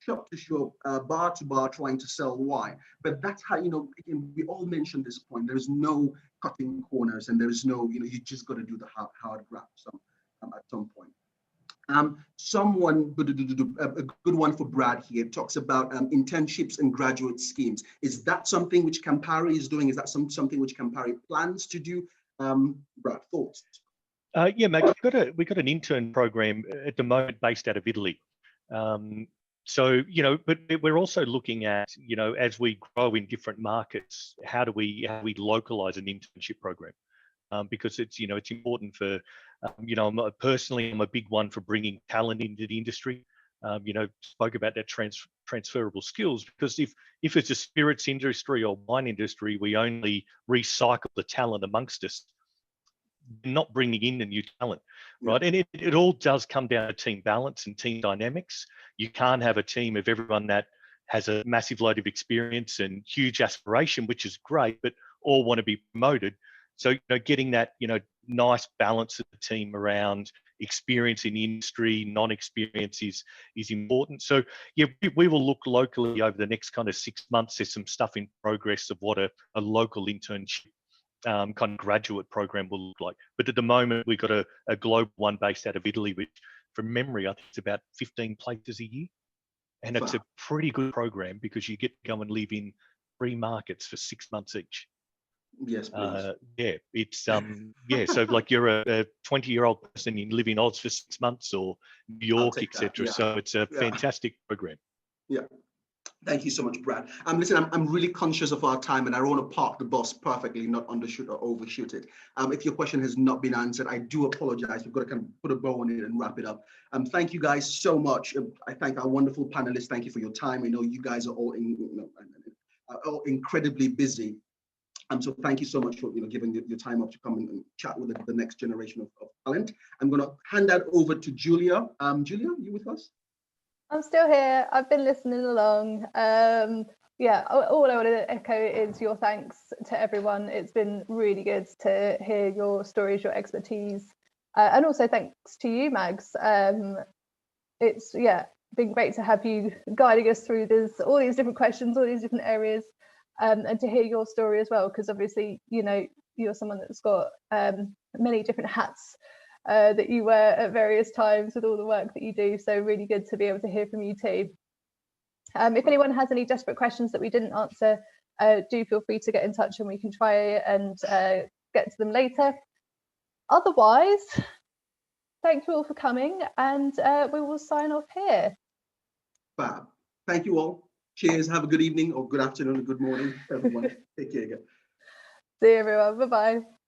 shop to shop, bar to bar, trying to sell wine. But that's how, you know, we all mentioned this point. There's no cutting corners, and there's no, you know, you just got to do the hard graft at some point. Someone, a good one for Brad here, talks about internships and graduate schemes. Is that something which Campari is doing? Is that something which Campari plans to do? Brad, thoughts? Yeah, Matt, we've got an intern program at the moment based out of Italy. So, you know, but we're also looking at, you know, as we grow in different markets, how do we localize an internship program? Because it's, you know, it's important for, you know, I'm a big one for bringing talent into the industry. You know, spoke about that transferable skills, because if it's a spirits industry or wine industry, we only recycle the talent amongst us, not bringing in the new talent, right? And it all does come down to team balance and team dynamics. You can't have a team of everyone that has a massive load of experience and huge aspiration, which is great, but all want to be promoted. So, you know, getting that, you know, nice balance of the team around experience in the industry, non-experience is important. So yeah, we will look locally over the next kind of 6 months. There's some stuff in progress of what a local internship kind of graduate program will look like. But at the moment, we've got a global one based out of Italy, which from memory, I think it's about 15 places a year. And it's a pretty good program because you get to go and live in 3 markets for 6 months each. Yes, please. Yeah, it's yeah. So like you're a 20-year-old person, you live in Oz for 6 months or New York, etc. Yeah. So it's a fantastic program. Yeah. Thank you so much, Brad. Listen, I'm really conscious of our time, and I don't want to park the bus perfectly, not undershoot or overshoot it. If your question has not been answered, I do apologize. We've got to kind of put a bow on it and wrap it up. Thank you guys so much. I thank our wonderful panelists. Thank you for your time. I know you guys are all all incredibly busy. So thank you so much for giving your time up to come and chat with the next generation of talent. I'm going to hand that over to Julia. Julia, you with us? I'm still here. I've been listening along. Yeah, all I want to echo is your thanks to everyone. It's been really good to hear your stories, your expertise, and also thanks to you, Mags. It's been great to have you guiding us through all these different questions, all these different areas, and to hear your story as well, because obviously you're someone that's got many different hats that you wear at various times with all the work that you do. So really good to be able to hear from you too. If anyone has any desperate questions that we didn't answer, do feel free to get in touch and we can try and get to them later. Otherwise, thank you all for coming, and we will sign off here. Fab. Thank you all. Cheers. Have a good evening or good afternoon or good morning, everyone. Take care again. See you everyone. Bye-bye.